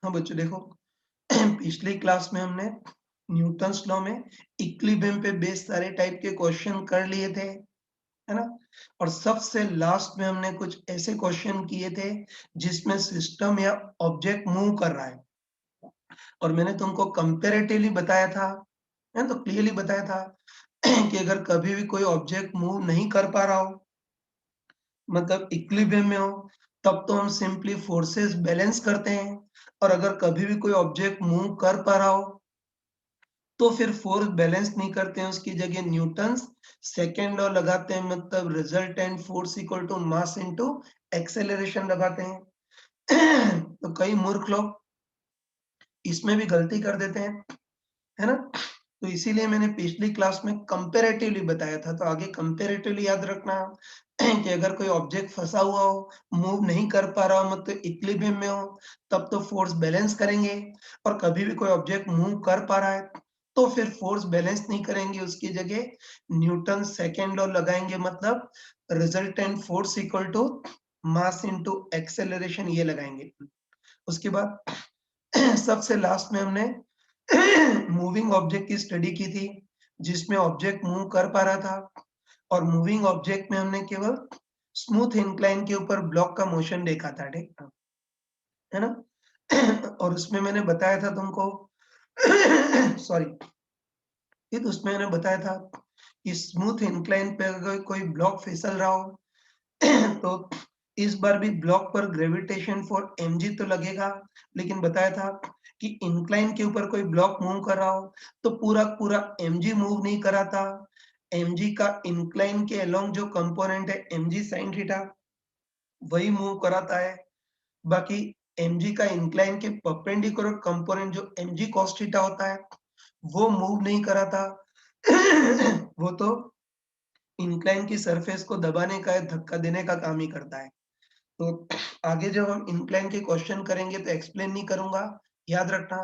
हाँ बच्चों देखो, पिछली क्लास में हमने न्यूटन्स लॉ में इक्विलिब्रियम पे बेस सारे टाइप के क्वेश्चन कर लिए थे, है ना? और सबसे लास्ट में हमने कुछ ऐसे क्वेश्चन किए थे जिसमें सिस्टम या ऑब्जेक्ट मूव कर रहा है, और मैंने तुमको कंपैरेटिवली बताया था, है ना? तो क्लियरली बताया था कि अगर कभी भी कोई ऑब्जेक्ट मूव नहीं कर पा रहा हो, मतलब इक्विलिब्रियम में हो, तब तो हम सिंपली फोर्सेस बैलेंस करते हैं, और अगर कभी भी कोई ऑब्जेक्ट मूव कर पा रहा हो तो फिर फोर्स बैलेंस नहीं करते हैं, उसकी जगह न्यूटन्स सेकेंड लॉ लगाते हैं, मतलब resultant force equal to mass into acceleration लगाते हैं। तो कई मूर्ख लोग इसमें भी गलती कर देते हैं, है ना? तो इसीलिए मैंने पिछली क्लास में कंपैरेटिवली बताया था, तो आगे कंपैरेटिवली याद रखना कि अगर कोई ऑब्जेक्ट फंसा हुआ हो, मूव नहीं कर पा रहा हो, मतलब इक्विलिब्रियम में हो, तब तो फोर्स बैलेंस करेंगे, और कभी भी कोई ऑब्जेक्ट मूव कर पा रहा है तो फिर फोर्स बैलेंस नहीं करेंगे, उसकी जगह न्यूटन सेकेंड लॉ लगाएंगे, मतलब resultant force equal to mass into acceleration ये लगाएंगे। उसके बाद सबसे लास्ट में हमने मूविंग ऑब्जेक्ट की स्टडी की थी, जिसमें ऑब्जेक्ट मूव कर पा रहा था, और मूविंग ऑब्जेक्ट में हमने केवल स्मूथ इंक्लाइन के ऊपर ब्लॉक का मोशन देखा था, ठीक है ना? और उसमें मैंने बताया था तुमको सॉरी, ठीक, उसमें मैंने बताया था कि स्मूथ इंक्लाइन पे अगर कोई ब्लॉक फिसल रहा हो तो इस बार भी ब्लॉक पर ग्रेविटेशन फोर्स mg तो लगेगा, लेकिन बताया था कि इंक्लाइन के ऊपर कोई ब्लॉक मूव कर रहा हो तो पूरा पूरा mg मूव नहीं कर रहा था, mg का इंक्लाइन के अलोंग जो कंपोनेंट है mg sin थीटा वही मूव कराता है, बाकी mg का इंक्लाइन के परपेंडिकुलर कंपोनेंट जो mg cos थीटा होता है वो मूव नहीं करा था। वो तो इंक्लाइन की सरफेस को दबाने का, धक्का देने का काम ही करता है। तो आगे जब हम इंक्लाइन के क्वेश्चन करेंगे तो एक्सप्लेन नहीं करूंगा, याद रखना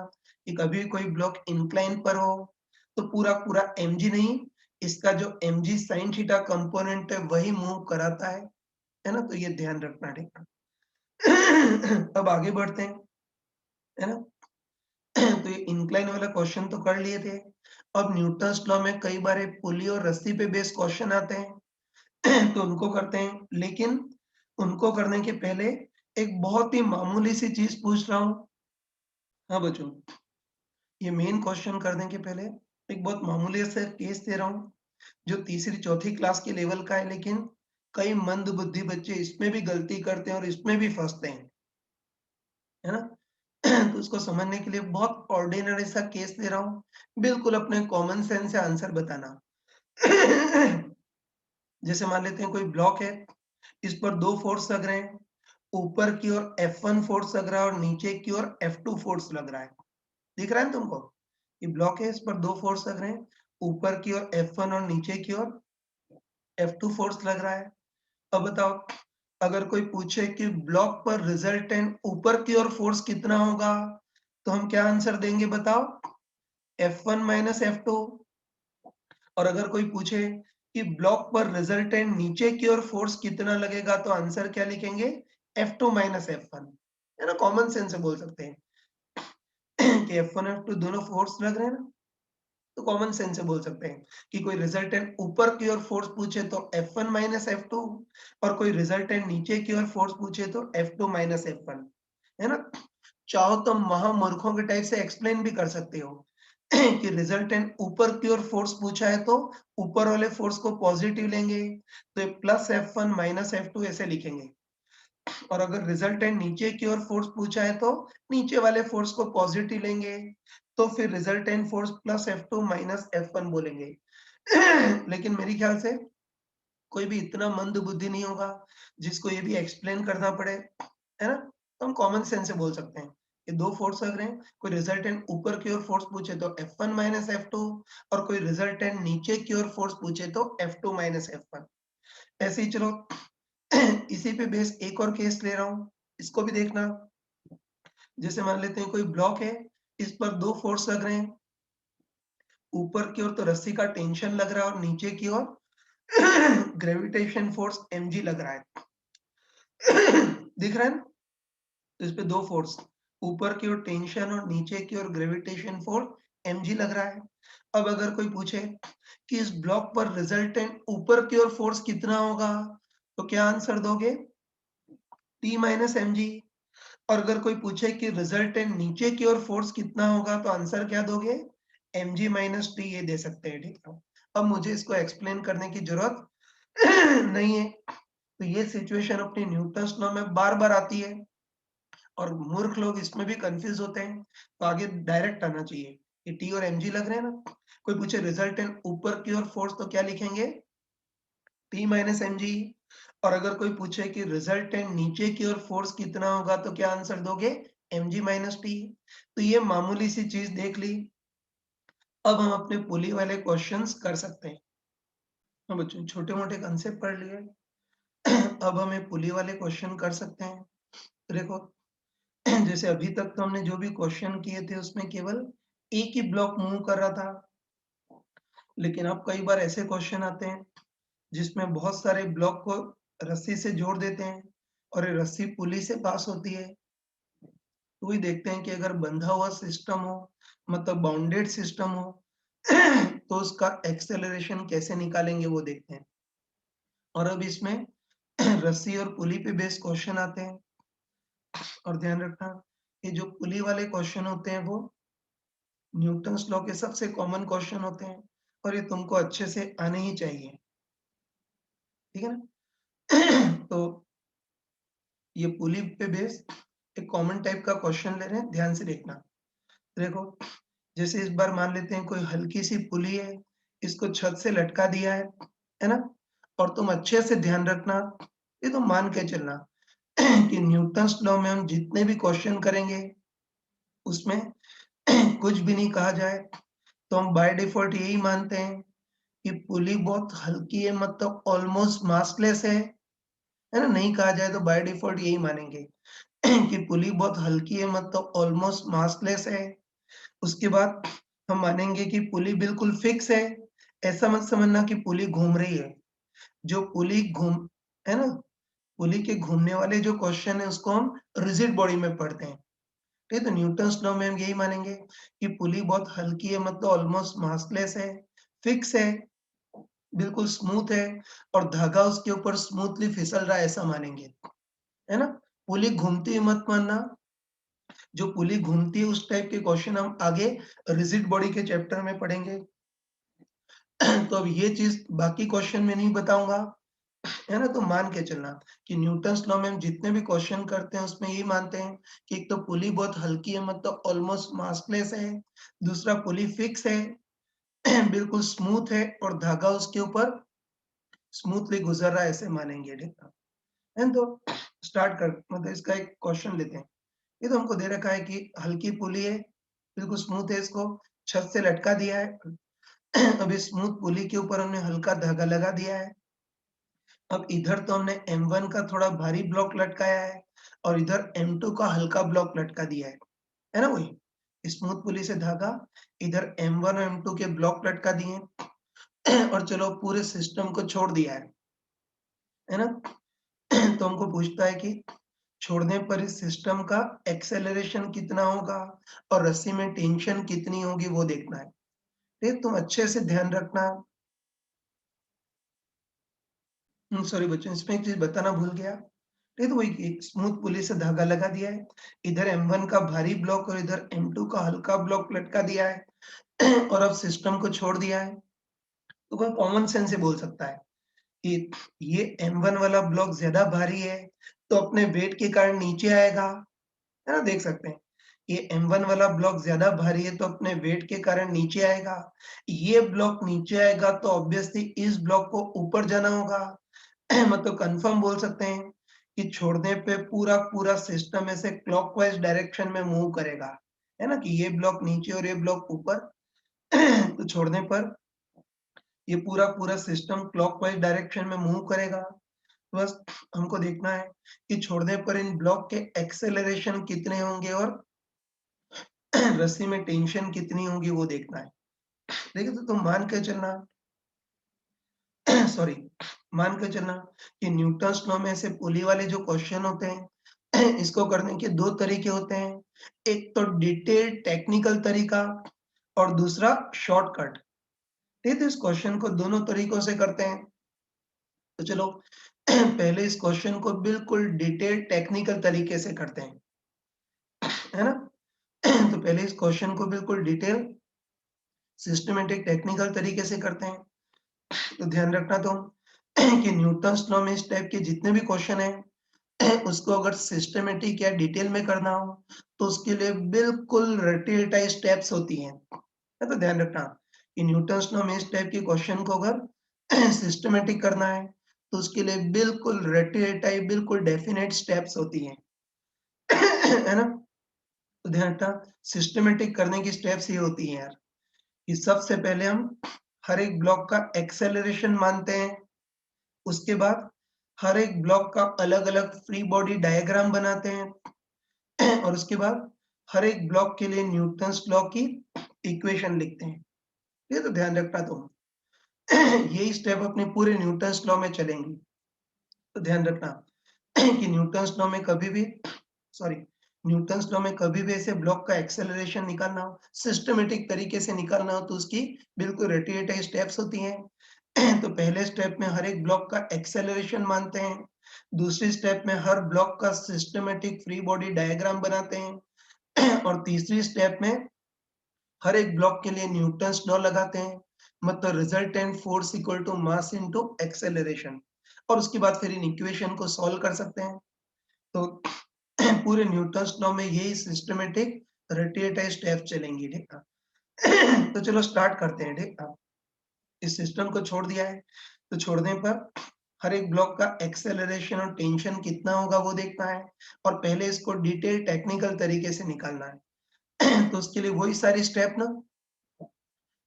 कि कभी कोई ब्लॉक इंक्लाइन पर हो तो पूरा पूरा mg नहीं, इसका जो mg sin थीटा कंपोनेंट है वही मूव कराता है ना? तो ये ध्यान रखना, ठीक है? अब आगे बढ़ते हैं, है ना? तो ये इंक्लाइन वाला क्वेश्चन तो कर लिए थे। अब न्यूटन्स लॉ में कई बार पुली और रस्सी पे बेस्ड क्वेश्चन आते हैं तो उनको करते हैं, लेकिन उनको करने के पहले एक बहुत ही मामूली सी चीज पूछ रहा हूँ। हाँ बच्चों, ये मेन क्वेश्चन करने के पहले एक बहुत मामूली सा केस दे रहा हूँ जो तीसरी चौथी क्लास के लेवल का है, लेकिन कई मंद बुद्धि बच्चे इसमें भी गलती करते हैं और इसमें भी फंसते हैं, है ना? तो उसको समझने के लिए बहुत ऑर्डिनरी सा केस दे रहा हूँ, बिल्कुल अपने कॉमन सेंस से आंसर बताना। जैसे मान लेते हैं कोई ब्लॉक है, इस पर दो फोर्स लग रहे हैं, ऊपर की ओर F1 फोर्स लग रहा है और नीचे की ओर F2 फोर्स लग रहा है। दिख रहा है तुमको? ये ब्लॉक है, इस पर दो फोर्स लग रहे हैं, ऊपर की ओर F1 और नीचे की ओर F2 फोर्स लग रहा है। अब बताओ, अगर कोई पूछे कि ब्लॉक पर रिजल्टेंट ऊपर की ओर फोर्स कितना होगा, तो हम क्या आंसर देंगे बताओ? F1 minus F2। और अगर कोई पूछे कि ब्लॉक पर रिजल्टेंट नीचे की ओर फोर्स कितना लगेगा, तो आंसर क्या लिखेंगे? F2 माइनस F1, है ना? कॉमन सेंस से बोल सकते हैं कि F1 F2 दोनों फोर्स लग रहे हैं ना, तो कॉमन सेंस से बोल सकते हैं कि कोई रिजल्टेंट ऊपर की ओर फोर्स पूछे तो F1 माइनस F2, और कोई रिजल्टेंट नीचे की ओर फोर्स पूछे तो F2 माइनस F1, है ना? चाहो तो महामूर्खों के टाइप से एक्सप्लेन भी कर सकते हो कि रिजल्टेंट ऊपर की ओर फोर्स पूछा है तो ऊपर वाले फोर्स को पॉजिटिव लेंगे, तो प्लस F1 माइनस F2 ऐसे लिखेंगे, और अगर रिजल्टेंट नीचे की ओर फोर्स पूछा है तो नीचे वाले फोर्स को पॉजिटिव लेंगे, तो फिर resultant force plus F2 minus F1 बोलेंगे। लेकिन मेरे ख्याल से कोई भी इतना मंद बुद्धि नहीं होगा जिसको ये भी एक्सप्लेन करना पड़े, है ना? तो हम कॉमन सेंस से बोल सकते हैं कि दो फोर्स लग रहे हैं, कोई रिजल्टेंट ऊपर की ओर फोर्स पूछे तो F1 माइनस F2, और कोई रिजल्टेंट नीचे की ओर फोर्स पूछे तो F2 माइनस F1। ऐसे ही चलो इसी पे बेस एक और केस ले रहा हूँ, इसको भी देखना। जैसे मान लेते हैं कोई ब्लॉक है, इस पर दो फोर्स लग रहे हैं, ऊपर की ओर तो रस्सी का टेंशन लग रहा है और नीचे की ओर ग्रेविटेशन फोर्स mg लग रहा है। दिख रहा है ना? तो इस पे दो फोर्स, ऊपर की ओर टेंशन और नीचे की ओर ग्रेविटेशन फोर्स mg लग रहा है। अब अगर कोई पूछे कि इस ब्लॉक पर रिजल्टेंट ऊपर की ओर फोर्स कितना होगा, तो क्या आंसर दोगे? T minus mg। और अगर कोई पूछे कि रिजल्टेंट नीचे की ओर फोर्स कितना होगा, तो आंसर क्या दोगे? mg माइनस टी, ये दे सकते हैं, ठीक है। अब मुझे इसको एक्सप्लेन करने की जरूरत नहीं है। तो ये सिचुएशन अपनी न्यूटन्स लॉ में बार बार आती है और मूर्ख लोग इसमें भी कंफ्यूज होते हैं। तो आगे डायरेक्ट आना चाहिए कि टी और mg लग रहे हैं ना, कोई पूछे रिजल्टेंट ऊपर की ओर फोर्स, तो क्या लिखेंगे? T minus mg। और अगर कोई पूछे कि रिजल्टेंट नीचे की ओर फोर्स कितना होगा, तो क्या आंसर दोगे? mg minus T. तो ये मामूली सी चीज देख ली। अब हम अपने पुली वाले क्वेश्चंस कर सकते हैं। हाँ बच्चों, छोटे मोटे कंसेप्ट पढ़ लिए। अब हमें पुली वाले क्वेश्चन कर सकते हैं। तो देखो, जैसे अभी तक तो हमने जो भी क्वेश्चन किए थे उसमें केवल एक ही ब्लॉक मूव कर रहा था, लेकिन अब कई बार ऐसे क्वेश्चन आते हैं जिसमें बहुत सारे ब्लॉक को रस्सी से जोड़ देते हैं और ये रस्सी पुली से पास होती है। तो वही देखते हैं कि अगर बंधा हुआ सिस्टम हो, मतलब बाउंडेड सिस्टम हो, तो उसका एक्सेलरेशन कैसे निकालेंगे वो देखते हैं। और अब इसमें रस्सी और पुली पे बेस्ड क्वेश्चन आते हैं। और ध्यान रखना, ये जो पुली वाले क्वेश्चन होते हैं वो न्यूटन्स लॉ के सबसे कॉमन क्वेश्चन होते हैं और ये तुमको अच्छे से आने ही चाहिए, ठीक है ना। तो ये पुली पे बेस्ड एक कॉमन टाइप का क्वेश्चन ले रहे हैं, ध्यान से देखना। देखो, जैसे इस बार मान लेते हैं कोई हल्की सी पुली है, इसको छत से लटका दिया है ना? और तुम अच्छे से ध्यान रखना, ये तो मान के चलना कि न्यूटन्स लॉ में हम जितने भी क्वेश्चन करेंगे उसमें कुछ भी नहीं कहा जाए तो हम बाय डिफॉल्ट यही मानते हैं कि पुली बहुत हल्की है, मतलब ऑलमोस्ट मासलेस है ना? नहीं कहा जाए तो बाय डिफॉल्ट यही मानेंगे कि पुली बहुत हल्की है, मतलब ऑलमोस्ट मासलेस है। उसके बाद हम मानेंगे कि पुली बिल्कुल फिक्स है। ऐसा मत समझना कि पुली घूम रही है। जो पुली घूम है ना, पुली के घूमने वाले जो क्वेश्चन है उसको हम रिजिड बॉडी में पढ़ते हैं। ठीक है, तो न्यूटन्स लॉ में हम यही मानेंगे कि पुली बहुत हल्की है, मतलब ऑलमोस्ट मासलेस है, फिक्स है, बिल्कुल स्मूथ है और धागा उसके ऊपर स्मूथली फिसल रहा है, ऐसा मानेंगे, है ना? पुली घूमती हुई मत मानना। जो पुली घूमती है उस टाइप के क्वेश्चन हम आगे रिजिड बॉडी के चैप्टर में पढ़ेंगे। तो अब ये चीज बाकी क्वेश्चन में नहीं बताऊंगा, है ना? तो मान के चलना कि न्यूटन्स लॉ में हम जितने भी क्वेश्चन करते हैं उसमें यही मानते हैं कि एक तो पुली बहुत हल्की है, मतलब ऑलमोस्ट मासलेस है। दूसरा, पुली फिक्स है, बिल्कुल स्मूथ है और धागा उसके ऊपर स्मूथली गुजर रहा है, ऐसे मानेंगे, ठीक है। तो स्टार्ट कर, मतलब इसका एक क्वेश्चन लेते हैं। ये तो हमको दे रखा है कि हल्की पुली है, बिल्कुल स्मूथ है, इसको छत से लटका दिया है। अब इस स्मूथ पुली के ऊपर हमने हल्का धागा लगा दिया है। अब इधर तो हमने M1 का थोड़ा भारी ब्लॉक लटकाया है और इधर M2 का हल्का ब्लॉक लटका दिया है ना? वही स्मूथ पुली से धागा, इधर M1 और M2 के ब्लॉक लटका दिए और चलो पूरे सिस्टम को छोड़ दिया है ना? तो हमको पूछता है कि छोड़ने पर इस सिस्टम का एक्सेलरेशन कितना होगा और रस्सी में टेंशन कितनी होगी वो देखना है। ठीक, तुम अच्छे से ध्यान रखना। सॉरी बच्चों, इसमें एक चीज बताना भूल गया। ठीक, तो वही एक स्मूथ पुली से धागा लगा दिया है, इधर M1 का भारी ब्लॉक और इधर M2 का हल्का ब्लॉक लटका दिया है और अब सिस्टम को छोड़ दिया है। तो कोई कॉमन सेंस से बोल सकता है कि ये M1 वाला ब्लॉक ज्यादा भारी है तो अपने वेट के कारण नीचे आएगा, है ना? देख सकते हैं ये M1 वाला ब्लॉक ज्यादा भारी है तो अपने वेट के कारण नीचे आएगा। ये ब्लॉक नीचे आएगा तो ऑब्वियसली इस ब्लॉक को ऊपर जाना होगा। मतलब कंफर्म बोल सकते हैं कि छोड़ने पे पूरा पूरा सिस्टम ऐसे क्लॉकवाइज डायरेक्शन में मूव करेगा, है ना? कि ये ब्लॉक नीचे और ये ब्लॉक ऊपर। तो छोड़ने पर ये पूरा पूरा सिस्टम क्लॉकवाइज डायरेक्शन में मूव करेगा। बस हमको देखना है कि छोड़ने पर इन ब्लॉक के एक्सेलरेशन कितने होंगे और रस्सी में टेंशन कितनी होगी वो देखना है। देखिए, तो तुम मान के चलना सॉरी, मान के चलना कि न्यूटन्स लॉ में ऐसे पुली वाले जो क्वेश्चन होते हैं इसको करने के 2 तरीके होते हैं। एक तो डिटेल्ड टेक्निकल तरीका और दूसरा शॉर्टकट। ठीक है, तो इस क्वेश्चन को दोनों तरीकों से करते हैं। तो चलो पहले इस क्वेश्चन को बिल्कुल डिटेल्ड टेक्निकल तरीके से करते हैं, है ना? तो पहले इस क्वेश्चन को बिल्कुल डिटेल सिस्टमैटिक टेक्निकल तरीके से करते हैं। तो ध्यान रखना तुम कि न्यूटन्स लॉ में इस टाइप के जितने भी क्वेश्चन हैं उसको अगर सिस्टमैटिक या डिटेल में करना हो तो उसके लिए बिल्कुल रटी रटाई स्टेप्स होती हैं। तो ध्यान रखना कि न्यूटन्स लॉ में इस टाइप के क्वेश्चन को अगर सिस्टमैटिक करना है तो उसके लिए बिल्कुल रटी रटाई बिल्कुल डेफिनेट स्टेप्स होती हैं। है ना? तो ध्यान रखना सिस्टमैटिक करने की स्टेप्स ये होती हैं यार कि सबसे पहले हम हर एक ब्लॉक का एक्सेलरेशन मानते हैं। उसके बाद हर एक ब्लॉक का अलग-अलग फ्री बॉडी डायग्राम बनाते हैं और उसके बाद हर एक ब्लॉक के लिए न्यूटन्स लॉ की इक्वेशन लिखते हैं। ये तो ध्यान रखना तुम। यही स्टेप अपने पूरे न्यूटन्स लॉ में चलेंगी। तो ध्यान रखना कि न्यूटन्स लॉ में कभी भी सॉरी न्यूटन्स लॉ में कभी भी ऐसे ब्लॉक का एक्सेलरेशन निकालना हो, सिस्टमैटिक तरीके से निकालना हो तो उसकी बिल्कुल रटी-रटाई स्टेप्स होती हैं। तो पहले स्टेप में हर एक ब्लॉक का एक्सेलरेशन मानते हैं। दूसरी स्टेप में हर ब्लॉक का सिस्टमैटिक फ्री बॉडी डायग्राम बनाते हैं और तीसरी स्टेप में हर एक ब्लॉक के लिए न्यूटन्स लॉ लगाते हैं, मतलब resultant force equal to mass into acceleration और उसके बाद फिर इन इक्वेशन को सॉल्व कर सकते हैं। तो पूरे न्यूटन्स लॉ में यही सिस्टमैटिक रटी-रटाई स्टेप चलेंगी, ठीक है? तो चलो स्टार्ट करते हैं, ठीक है? इस सिस्टम को छोड़ दिया है, तो छोड़ने पर हर एक ब्लॉक का एक्सेलरेशन और टेंशन कितना होगा वो देखना है और पहले इसको डिटेल टेक्निकल तरीके से निकालना है। तो उसके लिए वही सारी स्टेप ना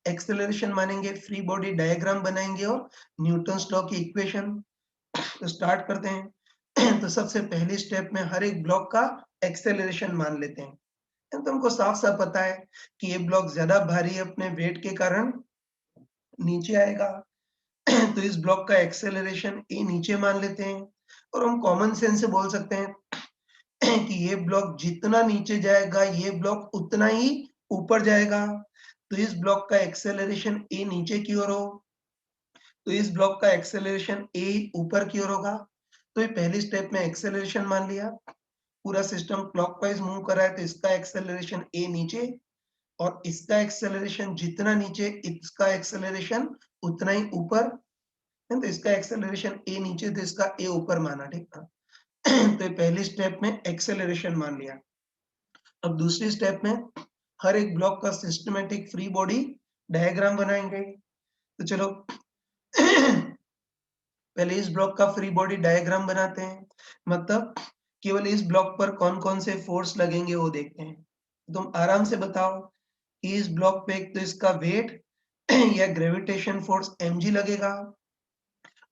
एक्सेलरेशन मानेंगे, फ्री बॉडी डायग्राम बनाएंगे और न्यूटन्स लॉ की इक्वेशन। तो स्टार्ट करते हैं। तो सबसे पहली स्टेप में हर एक ब्लॉक का एक्सेलरेशन मान लेते हैं। तो तुमको साफ-साफ पता है कि ये ब्लॉक ज़्यादा भारी है अपने वेट के कारण नीचे आएगा। तो इस ब्लॉक का एक्सेलरेशन ए नीचे मान लेते हैं और हम कॉमन सेंस से बोल सकते हैं कि ये ब्लॉक जितना नीचे जाएगा ये ब्लॉक उतना ही ऊपर जाएगा। तो इस ब्लॉक का एक्सेलरेशन ए नीचे की ओर हो तो इस ब्लॉक का एक्सेलरेशन ए ऊपर की ओर होगा। तो ये पहली स्टेप में एक्सेलरेशन मान लिया। पूरा सिस्टम क्लॉकवाइज मूव कर रहा है तो इसका एक्सेलरेशन ए नीचे और इसका एक्सेलरेशन जितना नीचे इसका एक्सेलरेशन उतना ही ऊपर है। तो इसका एक्सेलरेशन ए नीचे तो इसका ए ऊपर माना, ठीक है? तो ये पहली स्टेप में एक्सेलरेशन मान लिया। अब दूसरी स्टेप में हर एक ब्लॉक का सिस्टमैटिक फ्री बॉडी डायग्राम बनाएंगे। तो चलो पहले इस ब्लॉक का फ्री बॉडी डायग्राम बनाते हैं, मतलब केवल इस ब्लॉक पर कौन-कौन से फोर्स लगेंगे वो देखते हैं। तुम आराम से बताओ कि इस ब्लॉक पे एक तो इसका वेट या ग्रेविटेशन फोर्स mg लगेगा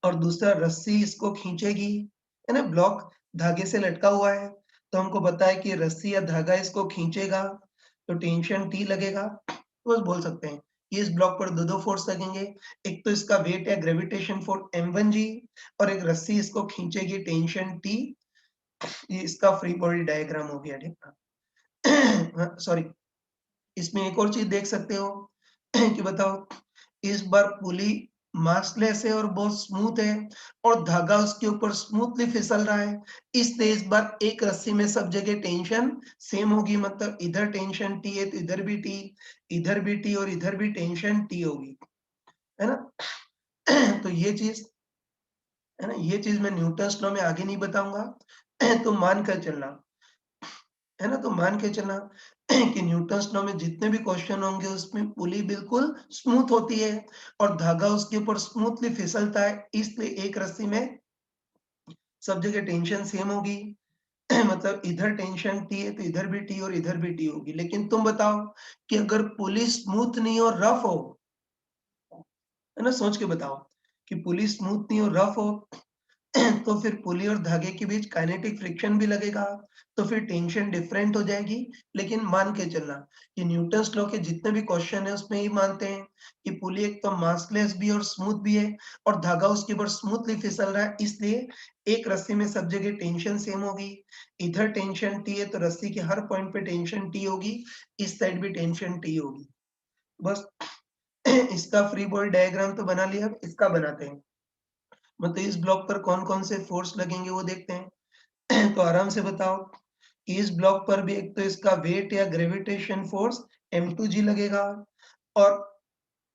और दूसरा रस्सी इसको खींचेगी, है ना? ब्लॉक धागे से लटका हुआ है, तो हमको पता है कि रस्सी या धागा इसको खींचेगा, तो टेंशन T लगेगा। तो बस बोल सकते हैं कि इस ब्लॉक पर दो-दो फोर्स लगेंगे, एक तो इसका वेट या ग्रेविटेशन फोर्स m1g और एक रस्सी इसको खींचेगी टेंशन T। ये इसका फ्री बॉडी डायग्राम हो गया, ठीक है? सॉरी, इसमें एक और चीज़ देख सकते हो कि बताओ इस बार पुली मासलेस है और बहुत स्मूथ है और धागा उसके ऊपर स्मूथली फिसल रहा है। इसलिए इस बार एक रस्सी में सब जगह टेंशन सेम होगी, मतलब इधर टेंशन T है तो इधर भी T, इधर भी T और इधर भी टेंशन T होगी, है ना? तो ये चीज़ है ना, ये चीज़ मैं न्यूटन्स लॉ में आगे नहीं बताऊँगा। तो मान कर चलना, है ना? तो मान के चलना कि न्यूटन्स लॉ में जितने भी क्वेश्चन होंगे उसमें पुली बिल्कुल स्मूथ होती है और धागा उसके ऊपर स्मूथली फिसलता है, इसलिए एक रस्सी में सब जगह टेंशन सेम होगी। मतलब इधर टेंशन T है तो इधर भी T और इधर भी T होगी। लेकिन तुम बताओ कि अगर पुली स्मूथ नहीं और रफ हो, है ना? सोच के बताओ कि पुली स्मूथ नहीं और रफ हो तो फिर पुली और धागे के बीच काइनेटिक फ्रिक्शन भी लगेगा, तो फिर टेंशन डिफरेंट हो जाएगी। लेकिन मान के चलना कि न्यूटन्स लॉ के जितने भी क्वेश्चन है उसमें ये मानते हैं कि पुली एक तो मासलेस भी और स्मूथ भी है और धागा उसके ऊपर स्मूथली फिसल रहा है, इसलिए एक रस्सी में सब जगह टेंशन सेम होगी। इधर टेंशन टी है तो रस्सी के हर पॉइंट पे टेंशन टी होगी, इस साइड भी टेंशन टी होगी। बस इसका फ्री बॉडी डायग्राम तो बना लिया, अब इसका बनाते हैं। मतलब इस ब्लॉक पर कौन-कौन से फोर्स लगेंगे वो देखते हैं। तो आराम से बताओ कि इस ब्लॉक पर भी एक तो इसका वेट या ग्रेविटेशन फोर्स m2g लगेगा और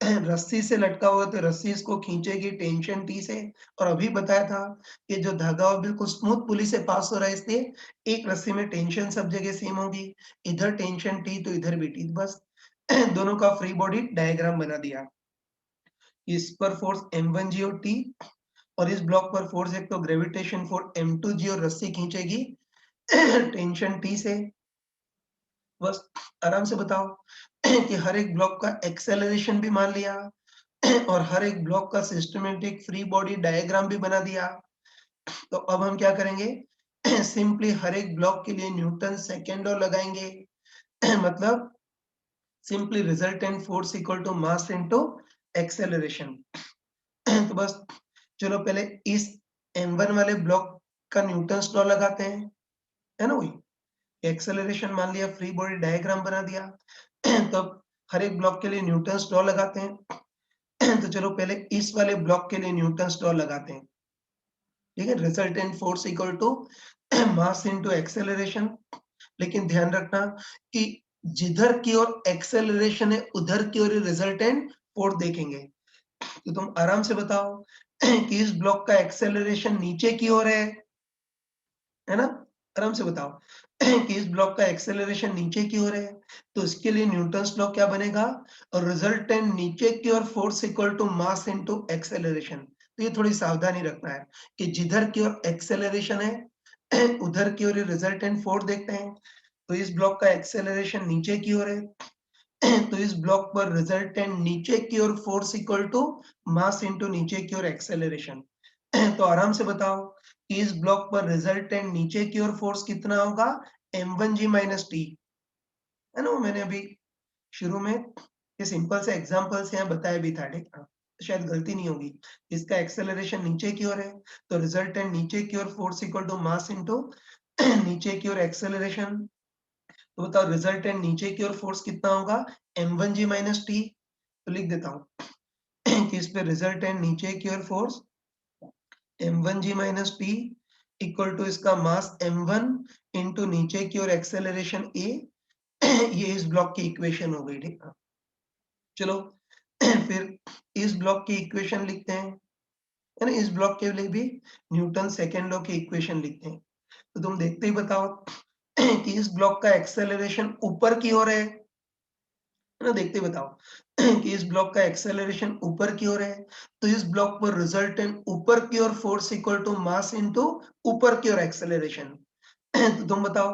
रस्सी से लटका हुआ तो रस्सी इसको खींचेगी टेंशन T से। और अभी बताया था कि जो धागा वो बिल्कुल स्मूथ पुली से पास हो रहा है, इसलिए एक रस्सी में टेंशन सब जगह सेम होगी। इधर टेंशन T तो इधर भी T, बस दोनों का फ्री बॉडी डायग्राम बना दिया। इस पर फोर्स m1g और T और इस ब्लॉक पर फोर्स एक तो ग्रेविटेशन फोर्स m2g और रस्सी खींचेगी टेंशन T से। बस आराम से बताओ कि हर एक ब्लॉक का एक्सेलरेशन भी मान लिया और हर एक ब्लॉक का सिस्टमैटिक फ्री बॉडी डायग्राम भी बना दिया। तो अब हम क्या करेंगे सिंपली हर एक ब्लॉक के लिए न्यूटन सेकेंड लॉ लगाएंगे। मतलब simply resultant force equal to mass into acceleration. तो बस चलो पहले इस m1 वाले ब्लॉक का न्यूटन्स लॉ लगाते हैं, है ना? वही एक्सेलरेशन मान लिया, फ्री बॉडी डायग्राम बना दिया। तो अब हर एक ब्लॉक के लिए न्यूटन्स लॉ लगाते हैं। तो चलो पहले इस वाले ब्लॉक के लिए न्यूटन्स लॉ लगाते हैं। ठीक है, resultant force equal to mass into acceleration. लेकिन ध्यान रखना कि जिधर की ओर एक्सेलरेशन है उधर की ओर रिजल्टेंट फोर्स देखेंगे। तो तुम आराम से बताओ कि इस ब्लॉक का एक्सेलरेशन नीचे की ओर है ना? आराम से बताओ कि इस ब्लॉक का एक्सेलरेशन नीचे की ओर है, तो इसके लिए न्यूटन्स लॉ क्या बनेगा? और रिजल्टेंट नीचे की ओर force equal to mass into acceleration. तो ये थोड़ी सावधानी रखना है कि जिधर की ओर एक्सेलरेशन है उधर की ओर रिजल्टेंट फोर्स देखते हैं। तो इस ब्लॉक का एक्सेलरेशन नीचे की ओर है तो इस ब्लॉक पर रिजल्टेंट नीचे की ओर force equal to mass into नीचे की ओर एक्सेलरेशन। तो आराम से बताओ कि इस ब्लॉक पर रिजल्टेंट नीचे की ओर फोर्स कितना होगा? m1g माइनस टी, है ना? वो मैंने अभी शुरू में ये सिंपल से एग्जांपल से यहाँ बताया भी था, ठीक है? तो शायद गलती नहीं होगी। इसका एक्सेलरेशन नीचे की ओर है तो रिजल्टेंट नीचे की ओर force equal to mass into नीचे की ओर एक्सेलरेशन। तो बताओ रिजल्टेंट नीचे की ओर फोर्स कितना होगा? m1g minus T. तो लिख देता हूँ कि इस पे रिजल्टेंट नीचे की ओर force m1g minus T equal to इसका मास m1 इंटू नीचे की ओर एक्सेलरेशन a। ये इस ब्लॉक की इक्वेशन हो गई, ठीक है? चलो फिर इस ब्लॉक की इक्वेशन लिखते हैं, है ना? इस ब्लॉक के लिए भी न्यूटन सेकेंड लॉ की इक्वेशन लिखते हैं। तो तुम देखते ही बताओ कि इस ब्लॉक का एक्सेलरेशन ऊपर की ओर है ना? देखते ही बताओ कि इस ब्लॉक का एक्सेलरेशन ऊपर की ओर है, तो इस ब्लॉक पर रिजल्टेंट ऊपर की ओर force equal to mass into ऊपर की ओर एक्सेलरेशन। तो तुम बताओ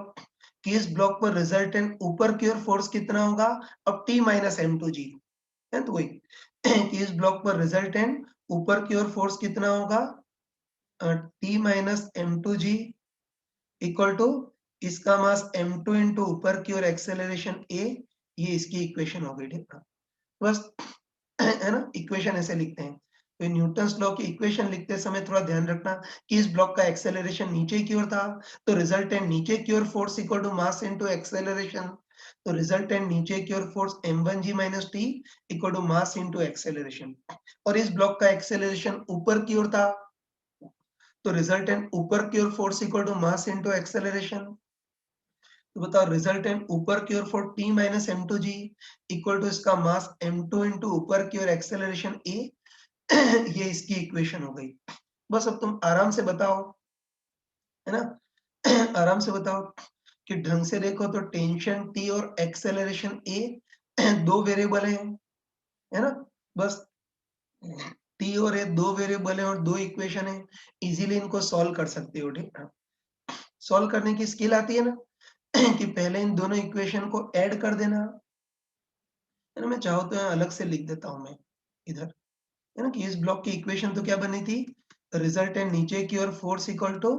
कि इस ब्लॉक पर रिजल्टेंट ऊपर की ओर फोर्स कितना होगा? अब T माइनस m2g, है तो वही कि इस ब्लॉक पर रिजल्टेंट ऊपर की ओर फोर्स कितना होगा? T minus m2g equal to इसका मास m2 इंटू ऊपर की ओर एक्सेलरेशन a। ये इसकी इक्वेशन हो गई, ठीक है? बस है ना? इक्वेशन ऐसे लिखते हैं। तो न्यूटन्स लॉ की इक्वेशन लिखते समय थोड़ा ध्यान रखना कि इस ब्लॉक का एक्सेलरेशन नीचे की ओर था, तो रिजल्टेंट नीचे की ओर force equal to mass into acceleration. तो रिजल्टेंट नीचे की ओर force m1g minus T equal to mass into acceleration. और इस ब्लॉक का एक्सेलरेशन ऊपर की ओर था, तो रिजल्टेंट ऊपर की ओर force equal to mass into acceleration. तो बताओ रिजल्टेंट ऊपर की ओर force T minus m2g equal to इसका मास m2 इंटू ऊपर की ओर एक्सेलरेशन a। ये इसकी इक्वेशन हो गई। बस अब तुम आराम से बताओ, है ना? आराम से बताओ कि ढंग से देखो तो टेंशन T और एक्सेलरेशन a दो वेरिएबल है ना? बस T और a दो वेरिएबल है और दो इक्वेशन है, इजीली इनको सॉल्व कर सकते हो, ठीक है? सॉल्व करने की स्किल आती है ना कि पहले इन दोनों इक्वेशन को ऐड कर देना, है ना? मैं चाहूँ तो यहाँ अलग से लिख देता हूँ मैं इधर, है ना? कि इस ब्लॉक की इक्वेशन तो क्या बनी थी? रिजल्टेंट नीचे की ओर force equal to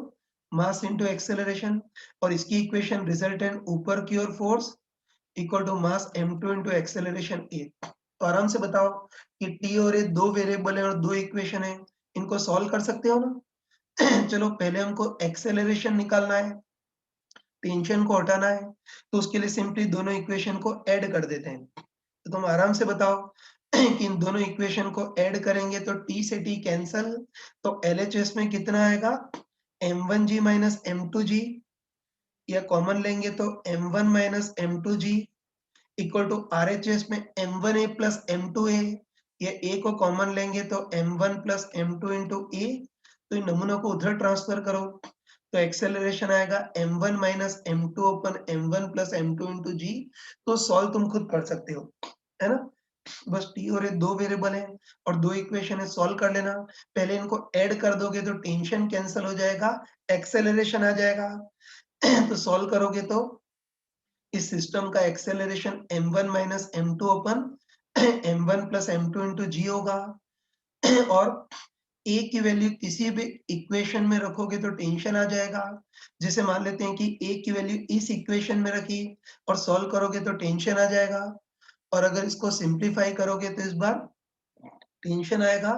mass into acceleration, और इसकी इक्वेशन रिजल्टेंट ऊपर की ओर force equal to mass m2 into acceleration a। तो आराम से बताओ कि t और a दो वेरिएबल है और दो इक्वेशन है, इनको सॉल्व कर सकते हो ना? चलो पहले हमको एक्सेलरेशन निकालना है, टेंशन को हटाना है, तो उसके लिए सिंपली दोनों इक्वेशन को ऐड कर देते हैं। तो तुम आराम से बताओ कि इन दोनों इक्वेशन को ऐड करेंगे तो t से t कैंसल, तो LHS में कितना आएगा m1g माइनस m2g, या कॉमन लेंगे तो m1 minus m2g equal to RHS में m1a प्लस m2a, या a को कॉमन लेंगे तो m1 plus m2 into a। तो इन नमूनों को उधर ट्रांसफर करो, तो एक्सेलरेशन आएगा m1 माइनस m2 अपन m1 plus m2 into g। तो सॉल्व तुम खुद कर सकते हो, है ना? बस t और a दो वेरिएबल है और दो इक्वेशन है, सॉल्व कर लेना। पहले इनको ऐड कर दोगे तो टेंशन कैंसिल हो जाएगा, एक्सेलरेशन आ जाएगा। तो सॉल्व करोगे तो इस सिस्टम का एक्सेलरेशन m1 माइनस m2 अपन m1 प्लस m2 इंटू जी होगा। और a की वैल्यू किसी भी इक्वेशन में रखोगे तो टेंशन आ जाएगा। जैसे मान लेते हैं कि a की वैल्यू इस इक्वेशन में रखी और सॉल्व करोगे तो टेंशन आ जाएगा, और अगर इसको सिंप्लीफाई करोगे तो इस बार टेंशन आएगा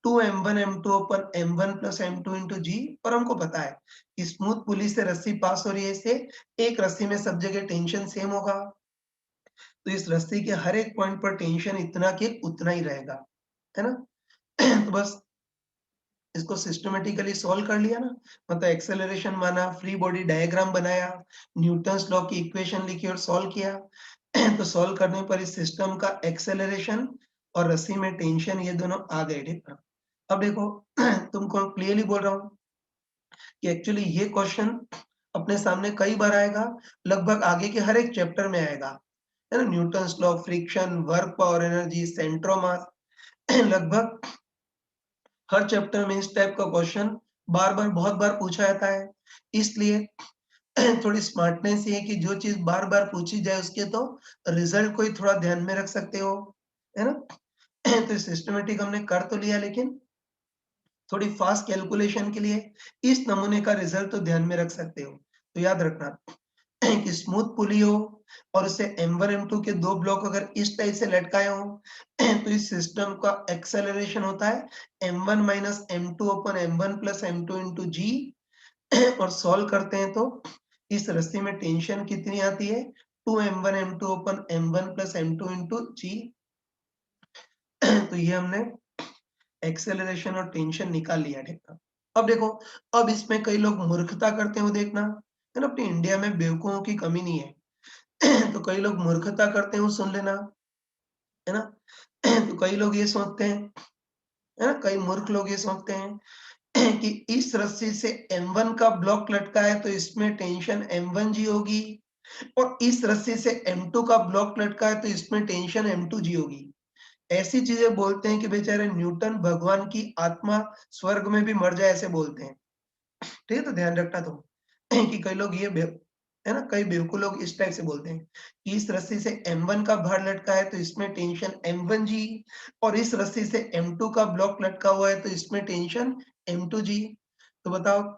2m1 m2 अपन m1 प्लस m2 इंटू जी। और हमको पता है कि स्मूथ पुली से रस्सी पास हो रही है, इससे एक रस्सी में सब जगह टेंशन सेम होगा, तो इस रस्सी के हर एक पॉइंट पर टेंशन इतना के उतना ही रहेगा, है ना? तो बस इसको सिस्टमैटिकली सॉल्व कर लिया ना, मतलब एक्सेलरेशन माना, फ्री बॉडी डायग्राम बनाया, न्यूटन्स लॉ की इक्वेशन लिखी और सॉल्व किया। तो सॉल्व करने पर इस सिस्टम का एक्सेलरेशन और रस्सी में टेंशन ये दोनों आ गए, ठीक है? अब देखो तुमको क्लियरली बोल रहा हूँ कि एक्चुअली ये क्वेश्चन अपने सामने कई बार आएगा, लगभग आगे के हर एक चैप्टर में आएगा, है ना? Newton's law, friction, work power energy, centre of mass, लगभग हर चैप्टर में इस टाइप का क्वेश्चन बार-बार बहुत बार पूछा जाता है। इसलिए थोड़ी स्मार्टनेस ये है कि जो चीज़ बार-बार पूछी जाए उसके तो रिजल्ट को ही थोड़ा ध्यान में रख सकते हो, है ना? तो सिस्टमैटिक हमने कर तो लिया, लेकिन थोड़ी फास्ट कैलकुलेशन के लिए इस नमूने का रिजल्ट तो ध्यान में रख सकते हो। तो याद रखना कि स्मूथ पुली हो और उसे M1 M2 के दो ब्लॉक अगर इस टाइप से लटकाए हो, तो इस सिस्टम का एक्सेलरेशन होता है M1 माइनस M2 अपन M1 प्लस M2 इंटू जी। और सॉल्व करते हैं तो इस रस्सी में टेंशन कितनी आती है 2m1 m2 अपन m1 plus m2 into g. तो ये हमने एक्सेलरेशन और टेंशन निकाल लिया, ठीक है? अब देखो, अब इसमें कई लोग मूर्खता करते हो, देखना, है ना? अपने इंडिया में बेवकूफों की कमी नहीं है। तो कई लोग मूर्खता करते हो, सुन लेना, है ना? तो कई लोग ये सोचते हैं, है ना, कई मूर्ख लोग ये सोचते हैं कि इस रस्सी से M1 का ब्लॉक लटका है तो इसमें टेंशन M1G होगी, और इस रस्सी से M2 का ब्लॉक लटका है तो इसमें टेंशन M2G होगी। ऐसी चीजें बोलते हैं कि बेचारे न्यूटन भगवान की आत्मा स्वर्ग में भी मर जाए, ऐसे बोलते हैं। ठीक है, तो ध्यान रखना तुम कि कई लोग ये है ना, कई बेवकूफ लोग इस टाइप से बोलते हैं कि इस रस्सी से M1 का भार लटका है तो इसमें टेंशन M1G, और इस रस्सी से M2 का ब्लॉक लटका हुआ है तो इसमें टेंशन M2G। तो बताओ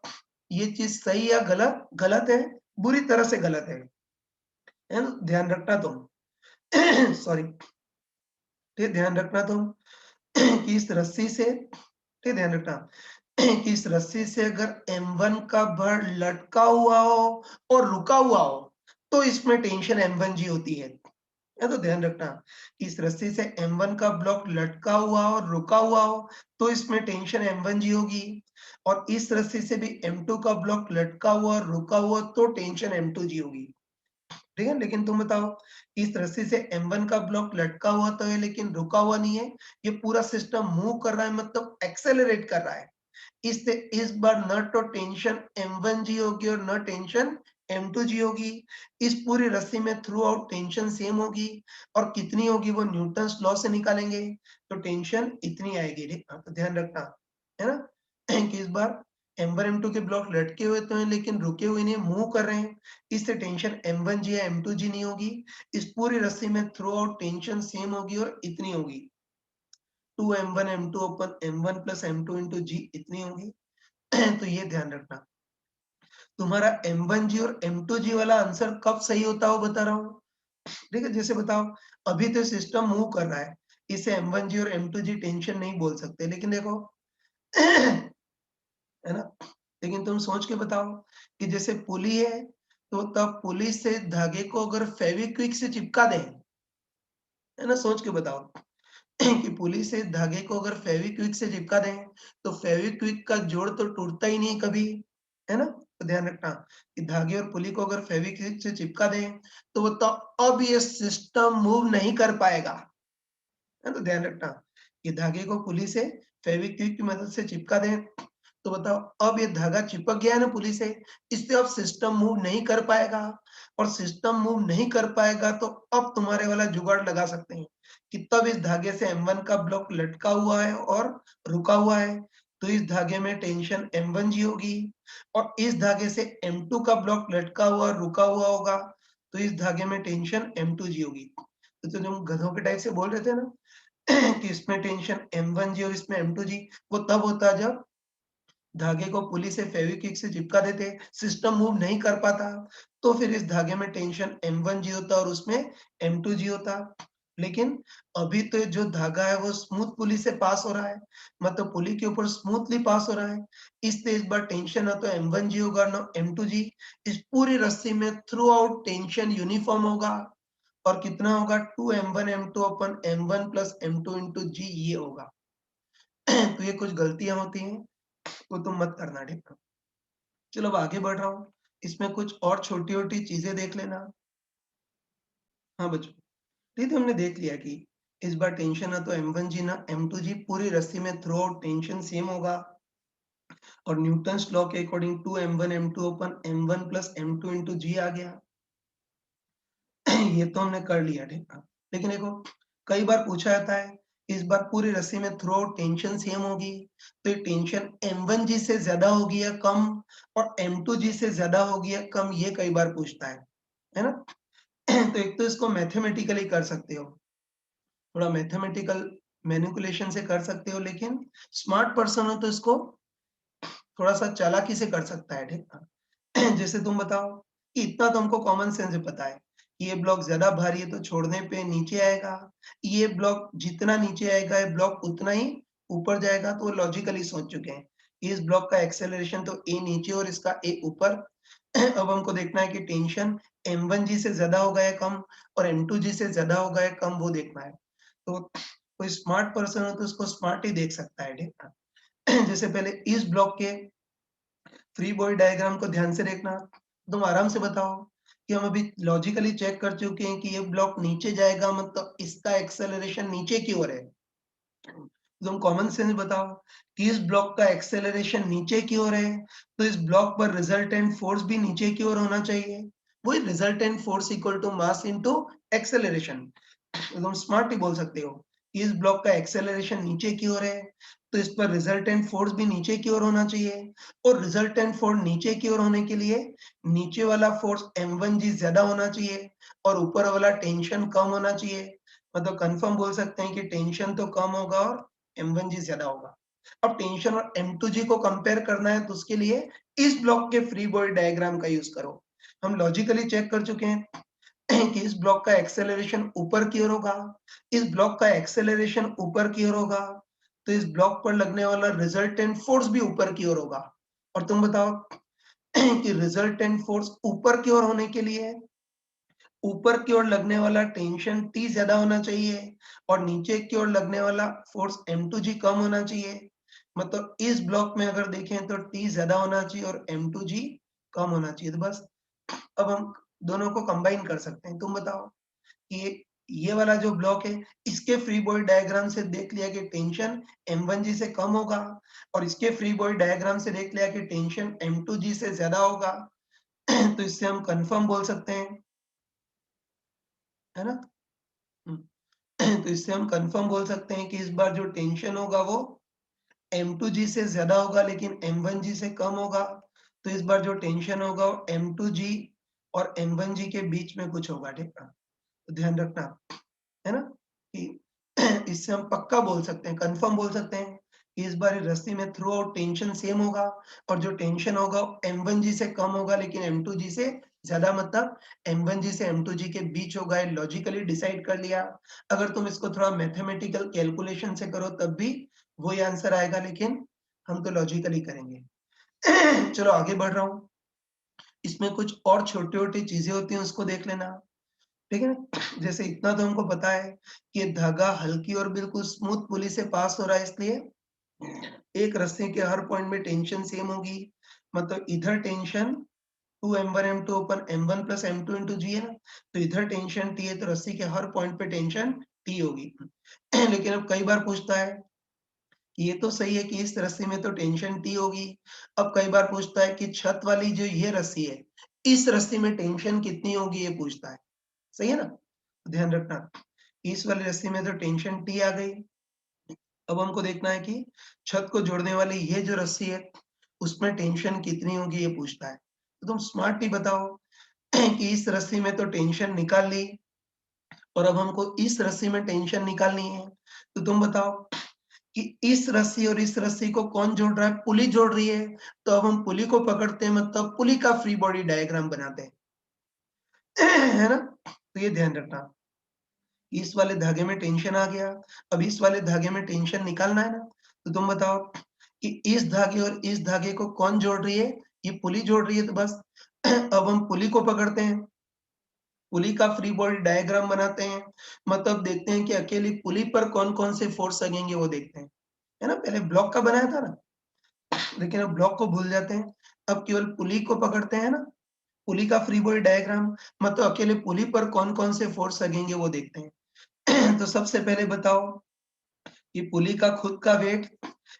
ये चीज सही या गलत? गलत है, बुरी तरह से गलत है ना? ध्यान रखना तुम। सॉरी, ठीक, ध्यान रखना तुम कि इस रस्सी से, ठीक, ध्यान रखना कि इस रस्सी से अगर M1 का भर लटका हुआ हो और रुका हुआ हो तो इसमें टेंशन M1G होती है। तो ध्यान रखना कि इस रस्सी से M1 का ब्लॉक लटका हुआ और रुका हुआ हो तो इसमें टेंशन M1G होगी, और इस रस्सी से भी M2 का ब्लॉक लटका हुआ और रुका हुआ तो टेंशन M2G होगी। ठीक है, लेकिन तुम बताओ इस रस्सी से M1 का ब्लॉक लटका हुआ तो है लेकिन रुका हुआ नहीं है, ये पूरा सिस्टम मूव कर रहा है, मतलब एक्सेलरेट कर रहा है। इससे इस बार न तो टेंशन M1G होगी और न टेंशन M2G होगी। इस पूरी रस्सी में थ्रू आउट टेंशन सेम होगी, और कितनी होगी वो न्यूटन्स लॉ से निकालेंगे, तो टेंशन इतनी आएगी। तो ध्यान रखना, है ना, कि इस बार M1 M2 के ब्लॉक लटके हुए तो हैं लेकिन रुके हुए नहीं, मूव कर रहे हैं, इससे टेंशन M1G या M2G नहीं होगी। इस पूरी रस्सी में थ्रू आउट टेंशन सेम होगी और इतनी होगी। 2m1 m2 अपन m1 प्लस m2 इंटू जी इतनी होंगी। तो ये ध्यान रखना। तुम्हारा m1g और m2g वाला आंसर कब सही होता है वो बता रहा हूँ। ठीक है, जैसे बताओ अभी तो सिस्टम मूव कर रहा है, इसे m1g और m2g टेंशन नहीं बोल सकते, लेकिन देखो है ना, लेकिन तुम सोच के बताओ कि जैसे पुली है तो तब पुली से धागे को अगर फेविक्विक से चिपका दें, है ना, सोच के बताओ कि पुली से धागे को अगर फेविक्विक से चिपका दें तो फेविक्विक का जोड़ तो टूटता ही नहीं कभी, है ना। तो ध्यान रखना कि धागे और पुली को अगर फेविक्विक से चिपका दें तो वो तो अब ये सिस्टम मूव नहीं कर पाएगा, है। तो ध्यान रखना कि धागे को पुली से फेविक्विक की मदद से चिपका दें तो बताओ अब ये धागा चिपक गया है ना पुली से, इससे अब सिस्टम मूव नहीं कर पाएगा, और सिस्टम मूव नहीं कर पाएगा तो अब तुम्हारे वाला जुगाड़ लगा सकते हैं कि तब इस धागे से M1 का ब्लॉक लटका हुआ है और रुका हुआ है, तो इस धागे में टेंशन M1G होगी, और इस धागे से M2 का ब्लॉक लटका हुआ और रुका हुआ होगा, तो इस धागे में टेंशन M2G होगी। तो तुम गधों के टाइप से बोल रहे थे ना कि इसमें टेंशन M1G और इसमें M2G, वो तब होता है जब धागे को पुली से फेविक्विक से चिपका देते, सिस्टम मूव नहीं कर पाता, तो फिर इस धागे में टेंशन M1G होता और उसमें M2G होता। लेकिन अभी तो जो धागा है वो स्मूथ पुली से पास हो रहा है, मतलब पुली के ऊपर स्मूथली पास हो रहा है, इसलिए इस बार टेंशन ना तो M1G होगा ना M2G। इस पूरी रस्सी में थ्रू आउट टेंशन यूनिफॉर्म होगा, और कितना होगा 2m1 m2 अपन m1 प्लस m2 इंटू जी ये होगा। तो ये कुछ गलतियां होती हैं वो तुम मत करना, ठीक है। चलो अब आगे बढ़ रहा हूँ, इसमें कुछ और छोटी-छोटी चीजें देख लेना। हाँ बच्चों, ठीक है, हमने देख लिया कि इस बार टेंशन ना तो M1G ना M2G, पूरी रस्सी में थ्रू आउट टेंशन सेम होगा, और न्यूटन्स लॉ के अकॉर्डिंग 2m1 m2 अपन m1 प्लस m2 इंटू जी आ गया। ये तो हमने कर लिया, ठीक है। लेकिन देखो कई बार पूछा जाता है इस बार पूरी रस्सी में थ्रू आउट टेंशन सेम होगी, तो ये टेंशन M1G से ज्यादा होगी या कम, और M2G से ज्यादा होगी या कम, ये कई बार पूछता है ना। तो एक तो इसको मैथमेटिकली कर सकते हो, थोड़ा मैथमेटिकल मैनिपुलेशन से कर सकते हो, लेकिन स्मार्ट पर्सन हो तो इसको थोड़ा सा चालाकी से कर सकता है, ठीक है। जैसे तुम बताओ कि इतना तो हमको कॉमन सेंस से पता है कि ये ब्लॉक ज्यादा भारी है तो छोड़ने पे नीचे आएगा, ये ब्लॉक जितना नीचे आएगा ये ब्लॉक उतना ही ऊपर जाएगा, तो वो लॉजिकली सोच चुके हैं कि इस ब्लॉक का एक्सेलरेशन तो ए नीचे और इसका ए ऊपर। अब हमको देखना है कि टेंशन M1G से ज्यादा होगा या कम, और M2G से ज्यादा होगा या कम, वो देखना है। तो कोई स्मार्ट पर्सन हो तो उसको स्मार्ट ही देख सकता है, ठीक है। जैसे पहले इस ब्लॉक के फ्री बॉडी डायग्राम को ध्यान से देखना, तुम आराम से बताओ कि हम अभी लॉजिकली चेक कर चुके हैं कि ये ब्लॉक नीचे जाएगा, मतलब इसका एक्सेलरेशन नीचे की ओर है। तुम कॉमन सेंस बताओ कि इस ब्लॉक का एक्सेलरेशन नीचे की ओर है, तो इस ब्लॉक पर रिजल्टेंट फोर्स भी नीचे की ओर होना चाहिए। वही resultant force equal to mass into acceleration. तुम स्मार्ट ही बोल सकते हो कि इस ब्लॉक का एक्सेलरेशन नीचे की ओर है, तो इस पर रिजल्टेंट फोर्स भी नीचे की ओर होना चाहिए, और रिजल्टेंट फोर्स नीचे की ओर होने के लिए नीचे वाला फोर्स M1G ज्यादा होना चाहिए और ऊपर वाला टेंशन कम होना चाहिए। मतलब कंफर्म बोल सकते हैं कि टेंशन तो कम होगा और M1G ज्यादा होगा। अब टेंशन और M2G को कंपेयर करना है तो उसके लिए इस ब्लॉक के फ्री बॉडी डायग्राम का यूज करो। हम लॉजिकली चेक कर चुके हैं कि इस ब्लॉक का एक्सेलरेशन ऊपर की ओर होगा, इस ब्लॉक का एक्सेलरेशन ऊपर की ओर होगा, तो इस ब्लॉक पर लगने वाला रिजल्टेंट फोर्स भी ऊपर की ओर होगा। और तुम बताओ कि रिजल्टेंट फोर्स ऊपर की ओर होने के लिए ऊपर की ओर लगने वाला टेंशन T ज्यादा होना चाहिए और नीचे की ओर लगने वाला फोर्स M2G कम होना चाहिए। मतलब इस ब्लॉक में अगर देखें तो T ज्यादा होना चाहिए और M2G कम होना चाहिए। तो बस अब हम दोनों को कंबाइन कर सकते हैं। तुम बताओ कि ये वाला जो ब्लॉक है इसके फ्री बॉडी डायग्राम से देख लिया कि टेंशन M1G से कम होगा, और इसके फ्री बॉडी डायग्राम से देख लिया कि टेंशन M2G से ज्यादा होगा। तो इससे हम कंफर्म बोल सकते हैं, है ना। तो इससे हम कंफर्म बोल सकते हैं कि इस बार जो टेंशन होगा वो M2G से ज्यादा होगा लेकिन M1G से कम होगा। तो इस बार जो टेंशन होगा वो M2G और M1G के बीच में कुछ होगा, ठीक है। तो ध्यान रखना, है ना, कि इससे हम पक्का बोल सकते हैं, कंफर्म बोल सकते हैं कि इस बार रस्सी में थ्रू आउट टेंशन सेम होगा और जो टेंशन होगा M1G से कम होगा लेकिन M2G से ज्यादा, मतलब M1G से M2G के बीच होगा। ये लॉजिकली डिसाइड कर लिया। अगर तुम इसको थोड़ा मैथमेटिकल कैलकुलेशन से करो तब भी वही आंसर आएगा, लेकिन हम तो लॉजिकली करेंगे। चलो आगे बढ़ रहा हूँ। इसमें कुछ और छोटी-छोटी चीजें होती हैं, उसको देख लेना। ठीक है ना? जैसे इतना तो हमको पता है कि ये धागा हल्की और बिल्कुल स्मूथ पुली से पास हो रहा है, इसलिए एक रस्सी के हर पॉइंट में टेंशन सेम होगी। मतलब इधर tension 2m1 m2 upon m1 plus m2 into g है ना, तो इधर टेंशन t है तो रस्सी के हर पॉइंट पे टेंशन t होगी। लेकिन अब कई बार पूछता है कि ये तो सही है कि इस रस्सी में तो टेंशन t होगी। अब कई बार पूछता है कि छत वाली जो ये रस्सी है, इस रस्सी में टेंशन कितनी होगी, ये पूछता है। सही है ना? ध्यान रखना, इस वाली रस्सी में तो टेंशन T आ गई। अब हमको देखना है कि छत को जोड़ने वाली ये जो रस्सी है, उसमें टेंशन कितनी होगी, ये पूछता है। तो तुम स्मार्टली बताओ कि इस रस्सी में तो टेंशन निकाल ली और अब हमको इस रस्सी में टेंशन निकालनी है। तो तुम बताओ कि इस रस्सी और इस रस्सी को कौन जोड़ रहा है? पुली जोड़ रही है। तो अब हम पुली को पकड़ते हैं, मतलब पुली का फ्री बॉडी डायग्राम बनाते हैं। है ना? तो ये ध्यान रखना। इस वाले धागे में टेंशन आ गया, अब इस वाले धागे में टेंशन निकालना है ना, तो तुम बताओ कि इस धागे और इस धागे को कौन जोड़ रही है? ये पुली जोड़ रही है, तो बस अब हम पुली को पकड़ते हैं, पुली का फ्री बॉडी डायग्राम बनाते हैं, मतलब देखते हैं कि अकेली पुली पर कौन-कौन से फोर्स लगेंगे वो देखते हैं, है ना? पहले ब्लॉक का बनाया था ना, लेकिन अब ब्लॉक को भूल जाते हैं, अब केवल पुली को पकड़ते हैं ना, पुली का फ्री बॉडी डायग्राम, मतलब अकेले पुली पर कौन-कौन से फोर्स लगेंगे वो देखते हैं। तो सबसे पहले बताओ कि पुली का खुद का वेट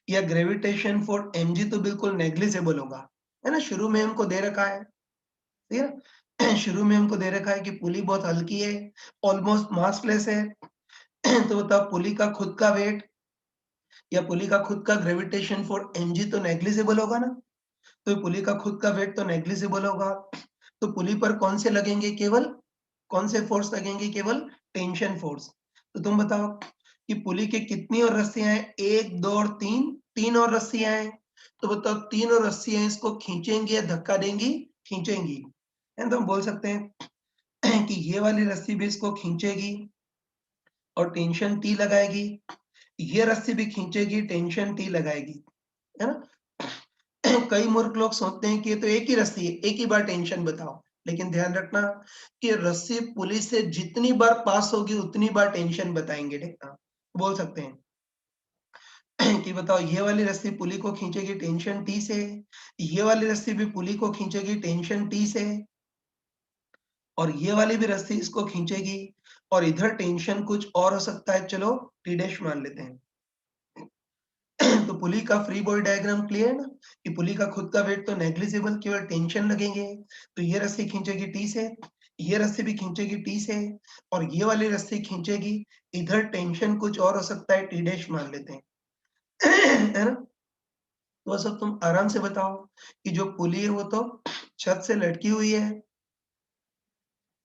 या ग्रेविटेशन फोर्स mg तो बिल्कुल नेग्लिजिबल होगा, है ना? शुरू में हमको दे रखा है, ठीक है? शुरू में हमको दे रखा है कि पुली बहुत हल्की है, ऑलमोस्ट मासलेस है। तो बताओ पुली का खुद का वेट या पुली का खुद का ग्रेविटेशन फोर्स mg तो नेग्लिजिबल होगा ना? तो पुली का खुद का वेट तो नेग्लिजिबल होगा। तो पुली पर कौन से लगेंगे? केवल कौन से फोर्स लगेंगे? केवल टेंशन फोर्स। तो तुम बताओ कि पुली के कितनी और रस्सियां हैं? 1, 2 और 3, 3 और रस्सियां हैं। तो बताओ तीनों रस्सियां इसको खींचेंगी या धक्का देंगी? खींचेंगी। है, तो हम बोल सकते हैं कि ये वाली रस्सी भी इसको खींचेगी और टेंशन T लगाएगी। ये रस्सी भी खींचेगी, टेंशन T लगाएगी, है ना? कई मूर्ख लोग सोचते हैं कि ये तो एक ही रस्सी है, एक ही बार टेंशन बताओ। लेकिन ध्यान रखना कि रस्सी पुली से जितनी बार पास होगी उतनी बार टेंशन बताएंगे, ठीक ना? बोल सकते हैं कि बताओ ये वाली रस्सी पुली को खींचेगी टेंशन T से, ये वाली रस्सी भी पुली को खींचेगी टेंशन T से और ये वाली भी रस्सी इसको खींचेगी और इधर टेंशन कुछ और हो सकता है, चलो T डैश मान लेते हैं। तो पुली का फ्री बॉडी डायग्राम क्लियर है ना, कि पुली का खुद का वेट तो नेग्लिजिबल, केवल टेंशन लगेंगे। तो ये रस्सी खींचेगी टी से, ये रस्सी भी खींचेगी टी से और ये वाली रस्सी खींचेगी, इधर टेंशन कुछ और हो सकता है, टी डैश मान लेते हैं। है ना? तो सब तुम आराम से बताओ कि जो पुली है वो तो छत से लटकी हुई है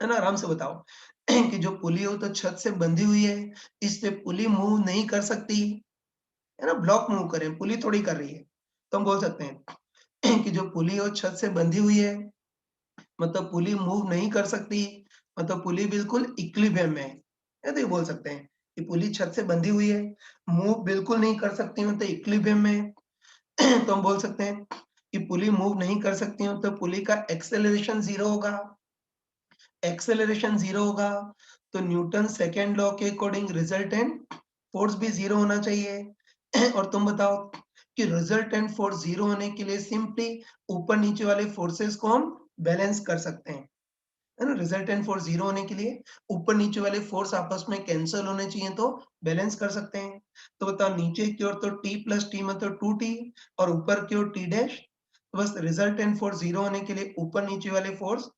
ना? आराम से बताओ कि जो पुली है वो तो छत से बंधी हुई है, इससे पुली मूव नहीं कर सकती, है ना? ब्लॉक मूव करें, पुली थोड़ी कर रही है। तो हम बोल सकते हैं कि जो पुली है वो छत से बंधी हुई है, मतलब पुली मूव नहीं कर सकती, मतलब पुली बिल्कुल इक्विलिब्रियम में है। या तो ये बोल सकते हैं कि पुली छत से बंधी हुई है, मूव बिल्कुल नहीं कर सकती, मतलब इक्विलिब्रियम में है। तो हम बोल सकते हैं कि पुली मूव नहीं कर सकती, मतलब पुली का एक्सेलरेशन 0 होगा। एक्सेलरेशन 0 होगा, तो न्यूटन सेकंड लॉ के अकॉर्डिंग रिजल्टेंट फोर्स भी 0 होना चाहिए। और तुम बताओ कि रिजल्टेंट फोर्स 0 होने के लिए सिंपली ऊपर नीचे वाले फोर्सेस को हम बैलेंस कर सकते हैं, है ना? रिजल्टेंट फोर्स 0 होने के लिए ऊपर नीचे वाले फोर्स आपस में कैंसल होने चाहिए, तो बैलेंस कर सकते हैं। तो बताओ नीचे की ओर तो t प्लस टी मतलब 2t और ऊपर की ओर t डैश, तो बस रिजल्टेंट फोर्स 0 होने के लिए ऊपर नीचे वाले फोर्स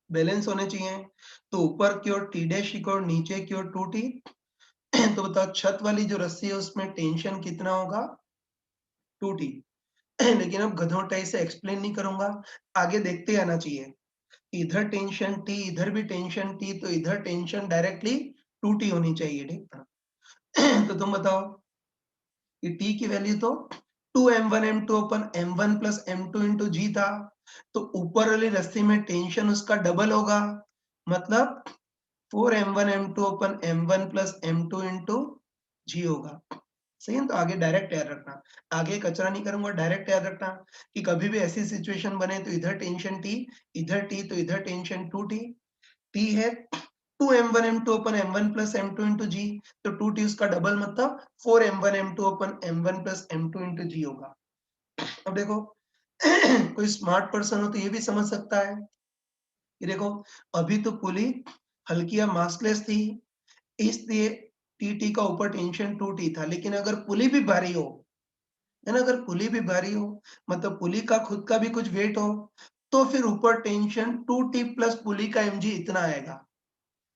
बैलेंस होने चाहिए। तो ऊपर की ओर टी डैश की ओर, नीचे की ओर 2t। तो बताओ छत वाली जो रस्सी है उसमें टेंशन कितना होगा? 2t। लेकिन अब गधों टाइप से एक्सप्लेन नहीं करूंगा, आगे देखते आना चाहिए। इधर टेंशन T, इधर भी टेंशन T, तो इधर टेंशन डायरेक्टली 2t होनी चाहिए, ठीक है? तो तुम बताओ कि टी की वैल्यू तो 2m1 m2 अपन m1 प्लस m2 इंटू जी था, तो ऊपर वाली रस्सी में टेंशन उसका डबल होगा, मतलब 4m1 m2 अपन m1 प्लस m2 इंटू जी होगा। सही है, तो आगे डायरेक्ट याद रखना, आगे कचरा नहीं करूंगा, डायरेक्ट याद रखना कि कभी भी ऐसी सिचुएशन बने तो इधर टेंशन टी, इधर टी, तो इधर टेंशन 2t, टी है 2m1 m2 अपन m1 plus m2 into g, तो 2t उसका डबल मतलब 4m1 m2 अपन m1 प्लस m2 इंटू जी होगा। अब देखो कोई स्मार्ट पर्सन हो तो ये भी समझ सकता है कि देखो अभी तो पुली हल्की या मासलेस थी, इसलिए टीटी का ऊपर टेंशन 2t था, लेकिन अगर पुली भी भारी हो, है ना, अगर पुली भी भारी हो मतलब पुली का खुद का भी कुछ वेट हो, तो फिर ऊपर टेंशन 2t प्लस पुली का mg इतना आएगा,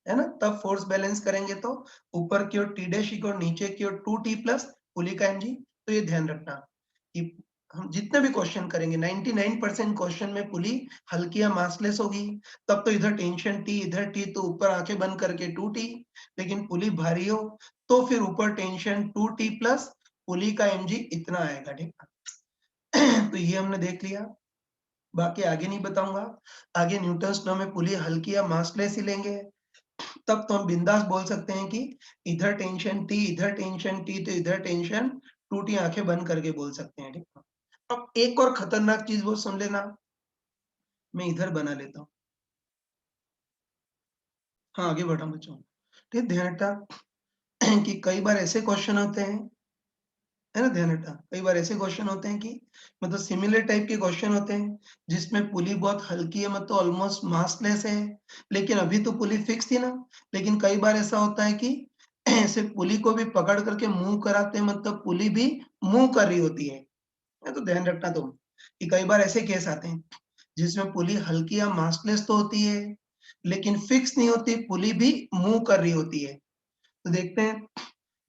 है ना, तब फोर्स बैलेंस करेंगे तो ऊपर की ओर टी डैश की ओर, नीचे की ओर 2t प्लस पुली का mg। तो ये ध्यान रखना कि हम जितने भी क्वेश्चन करेंगे 99% क्वेश्चन में पुली हल्की या मासलेस होगी, तब तो इधर टेंशन टी, इधर टी, तो ऊपर आंखें बंद करके 2t, लेकिन पुली भारी हो तो फिर ऊपर टेंशन 2t प्लस पुली का mg इतना आएगा, ठीक है। तो ये हमने देख लिया, बाकी आगे नहीं बताऊंगा, आगे न्यूटन्स लॉ में पुली हल्की या मासलेस ही लेंगे, तब तो हम बिंदास बोल सकते हैं कि इधर टेंशन टी, इधर टेंशन टी, तो इधर टेंशन 2t, आंखें बंद करके बोल सकते हैं, ठीक है। अब एक और खतरनाक चीज वो सुन लेना, मैं इधर बना लेता हूँ। हाँ, आगे बढ़ा बच्चों, ठीक, ध्यान रखना कि कई बार ऐसे क्वेश्चन होते हैं, है ना, ध्यान रखना कई बार ऐसे क्वेश्चन होते हैं कि मतलब सिमिलर टाइप के क्वेश्चन होते हैं जिसमें पुली बहुत हल्की है, मतलब ऑलमोस्ट मासलेस है, लेकिन अभी तो पुली फिक्स थी ना, लेकिन कई बार ऐसा होता है कि ऐसे पुली को भी पकड़ करके मूव कराते हैं, मतलब पुली भी मूव कर रही होती है, तो ध्यान रखना तुम कि कई बार ऐसे केस आते हैं जिसमें पुली हल्की या मासलेस तो होती है, लेकिन फिक्स नहीं होती, पुली भी मूव कर रही होती है। तो देखते हैं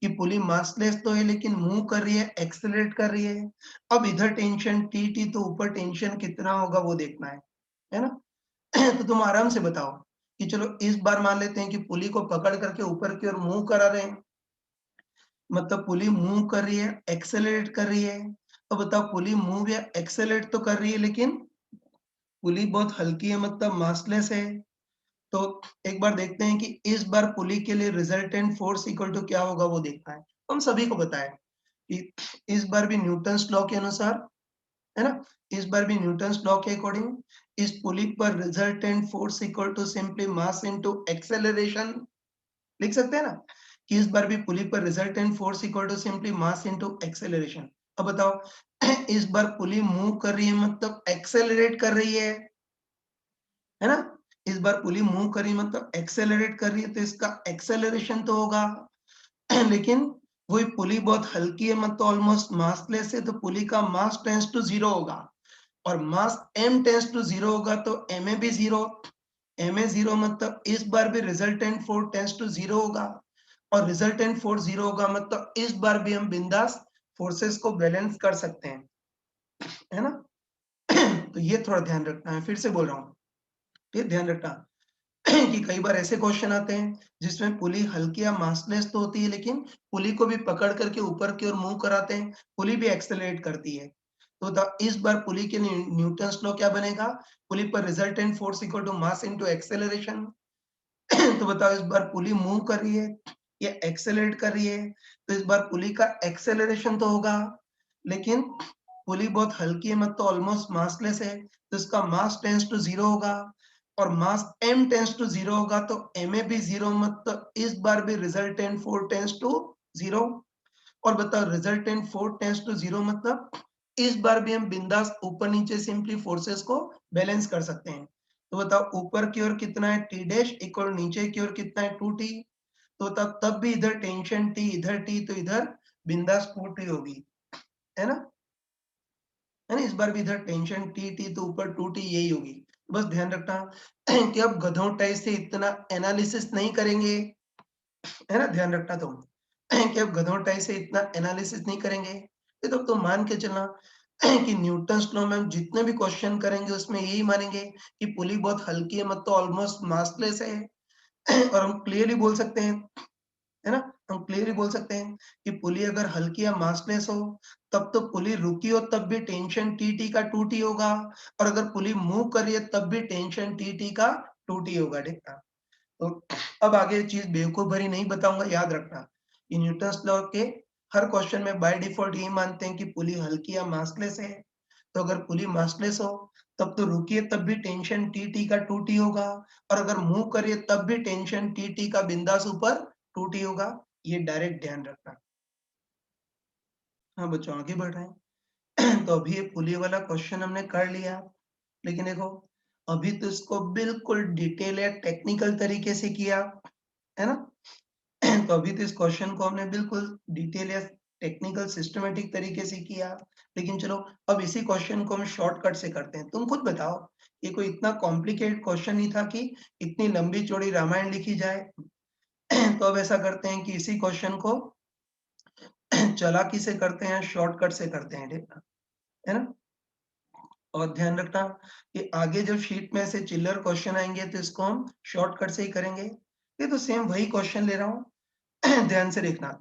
कि पुली मासलेस तो है लेकिन मूव कर रही है, एक्सेलरेट कर रही है। अब इधर टेंशन टी टी, तो ऊपर टेंशन कितना होगा वो देखना है ना। तो तुम आराम से बताओ कि चलो इस बार मान लेते हैं कि पुली को पकड़ करके ऊपर की ओर मूव करा रहे हैं, मतलब पुली मूव कर रही है, एक्सेलरेट कर रही है। तो बताओ पुली मूव या एक्सेलरेट तो कर रही है, लेकिन पुली बहुत हल्की है, मतलब मासलेस है। तो एक बार देखते हैं कि इस बार पुली के लिए रिजल्टेंट फोर्स इक्वल टू क्या होगा वो देखना है। हम सभी को पता है कि इस बार भी न्यूटन्स लॉ के अनुसार, है ना, इस बार भी न्यूटन्स लॉ के अकॉर्डिंग इस पुली पर resultant force equal to simply mass into acceleration लिख सकते हैं ना, कि इस बार भी पुली पर resultant force equal to simply mass into acceleration. अब बताओ इस बार पुली मूव कर रही है, मतलब एक्सेलरेट कर रही है ना, इस बार पुली मूव कर रही है मतलब एक्सेलरेट कर रही है, तो इसका एक्सेलरेशन तो होगा लेकिन वही पुली बहुत हल्की है, मतलब ऑलमोस्ट मासलेस है, तो पुली का मास टेंस टू जीरो होगा, और mass m tends to zero होगा तो ma भी जीरो, ma जीरो मतलब इस बार भी resultant force tends to zero होगा, और रिजल्टेंट फोर्स जीरो होगा मतलब इस बार भी हम बिंदास फोर्सेस को बैलेंस कर सकते हैं, है ना। तो ये थोड़ा ध्यान रखना है, फिर से बोल रहा हूँ, ये ध्यान रखना कि कई बार ऐसे क्वेश्चन आते हैं जिसमें पुली हल्की या मासलेस तो होती है, लेकिन पुली को भी पकड़ करके ऊपर की ओर मूव कराते हैं, पुली भी एक्सेलरेट करती है। तो इस बार पुली के न्यूटन्स लॉ क्या बनेगा, पुली पर resultant force equal to mass into acceleration. तो बताओ इस बार पुली मूव कर रही है या एक्सेलरेट कर रही है, तो इस बार पुली का एक्सेलरेशन तो होगा, लेकिन पुली बहुत हल्की है, मतलब ऑलमोस्ट मासलेस है, तो इसका मास टेंस टू जीरो होगा, और mass m tends to zero होगा तो ma भी जीरो, मतलब इस बार भी resultant force tends to zero. और बताओ resultant force tends to zero मतलब इस बार भी हम बिंदास ऊपर नीचे सिंपली फोर्सेस को बैलेंस कर सकते हैं। तो बताओ ऊपर की ओर कितना है टी डैश इक्वल, नीचे की ओर कितना है 2t, तो तब भी इधर टेंशन t, इधर t, तो इधर बिंदास 2t होगी, है ना, है ना, इस बार भी इधर टेंशन टी टी, तो ऊपर 2t यही होगी। बस ध्यान रखना कि अब गधों टाइप से इतना एनालिसिस नहीं करेंगे, है ना, ध्यान रखना तुम कि अब गधों टाइप से इतना एनालिसिस नहीं करेंगे, ये तो मान के चलना कि न्यूटन्स लॉ में हम जितने भी क्वेश्चन करेंगे उसमें यही मानेंगे कि पुली बहुत हल्की है, मतलब ऑलमोस्ट मासलेस है और हम क्लियरली बोल सकते हैं, है ना, हम क्लियरली बोल सकते हैं कि पुली अगर हल्की या मासलेस हो, तब तो पुली रुकी हो तब भी टेंशन टी का 2T होगा, और अगर पुली मूव कर रही है तब भी टेंशन टी का 2T होगा, ठीक है? तो अब आगे चीज़ बेवकूफ़ भरी नहीं बताऊँगा, याद रखना। ये न्यूटन्स लॉ के हर क्वेश्चन में बाय डिफ़ॉल्ट यही मानते हैं कि पुली हल्की या मासलेस है। तो अगर पुली मासलेस हो, तब तो रुकिए तब भी टेंशन टी का 2T होगा, और अगर मूव करिए तब भी टेंशन टी का बिंदास ऊपर 2T होगा। ये डायरेक्ट ध्यान रखना। हाँ बच्चों, आगे बढ़ रहे हैं। तो अभी ये पुली वाला क्वेश्चन हमने कर लिया, लेकिन देखो अभी तो इसको बिल्कुल डिटेल या टेक्निकल तरीके से किया, है ना? तो अभी तो इस क्वेश्चन को हमने बिल्कुल डिटेल या टेक्निकल सिस्टमैटिक तरीके से किया, लेकिन चलो अब इसी क्वेश्चन को हम शॉर्टकट से करते हैं। तुम खुद बताओ, ये कोई इतना कॉम्प्लिकेटेड क्वेश्चन नहीं था कि इतनी लंबी चौड़ी रामायण लिखी जाए। तो अब ऐसा करते हैं कि इसी क्वेश्चन को चालाकी से करते हैं, शॉर्टकट से करते हैं, ठीक है ना? और ध्यान रखना कि आगे जब शीट में से चिल्लर क्वेश्चन आएंगे तो इसको हम शॉर्टकट से ही करेंगे। ये तो सेम वही क्वेश्चन ले रहा हूँ। ध्यान से देखना,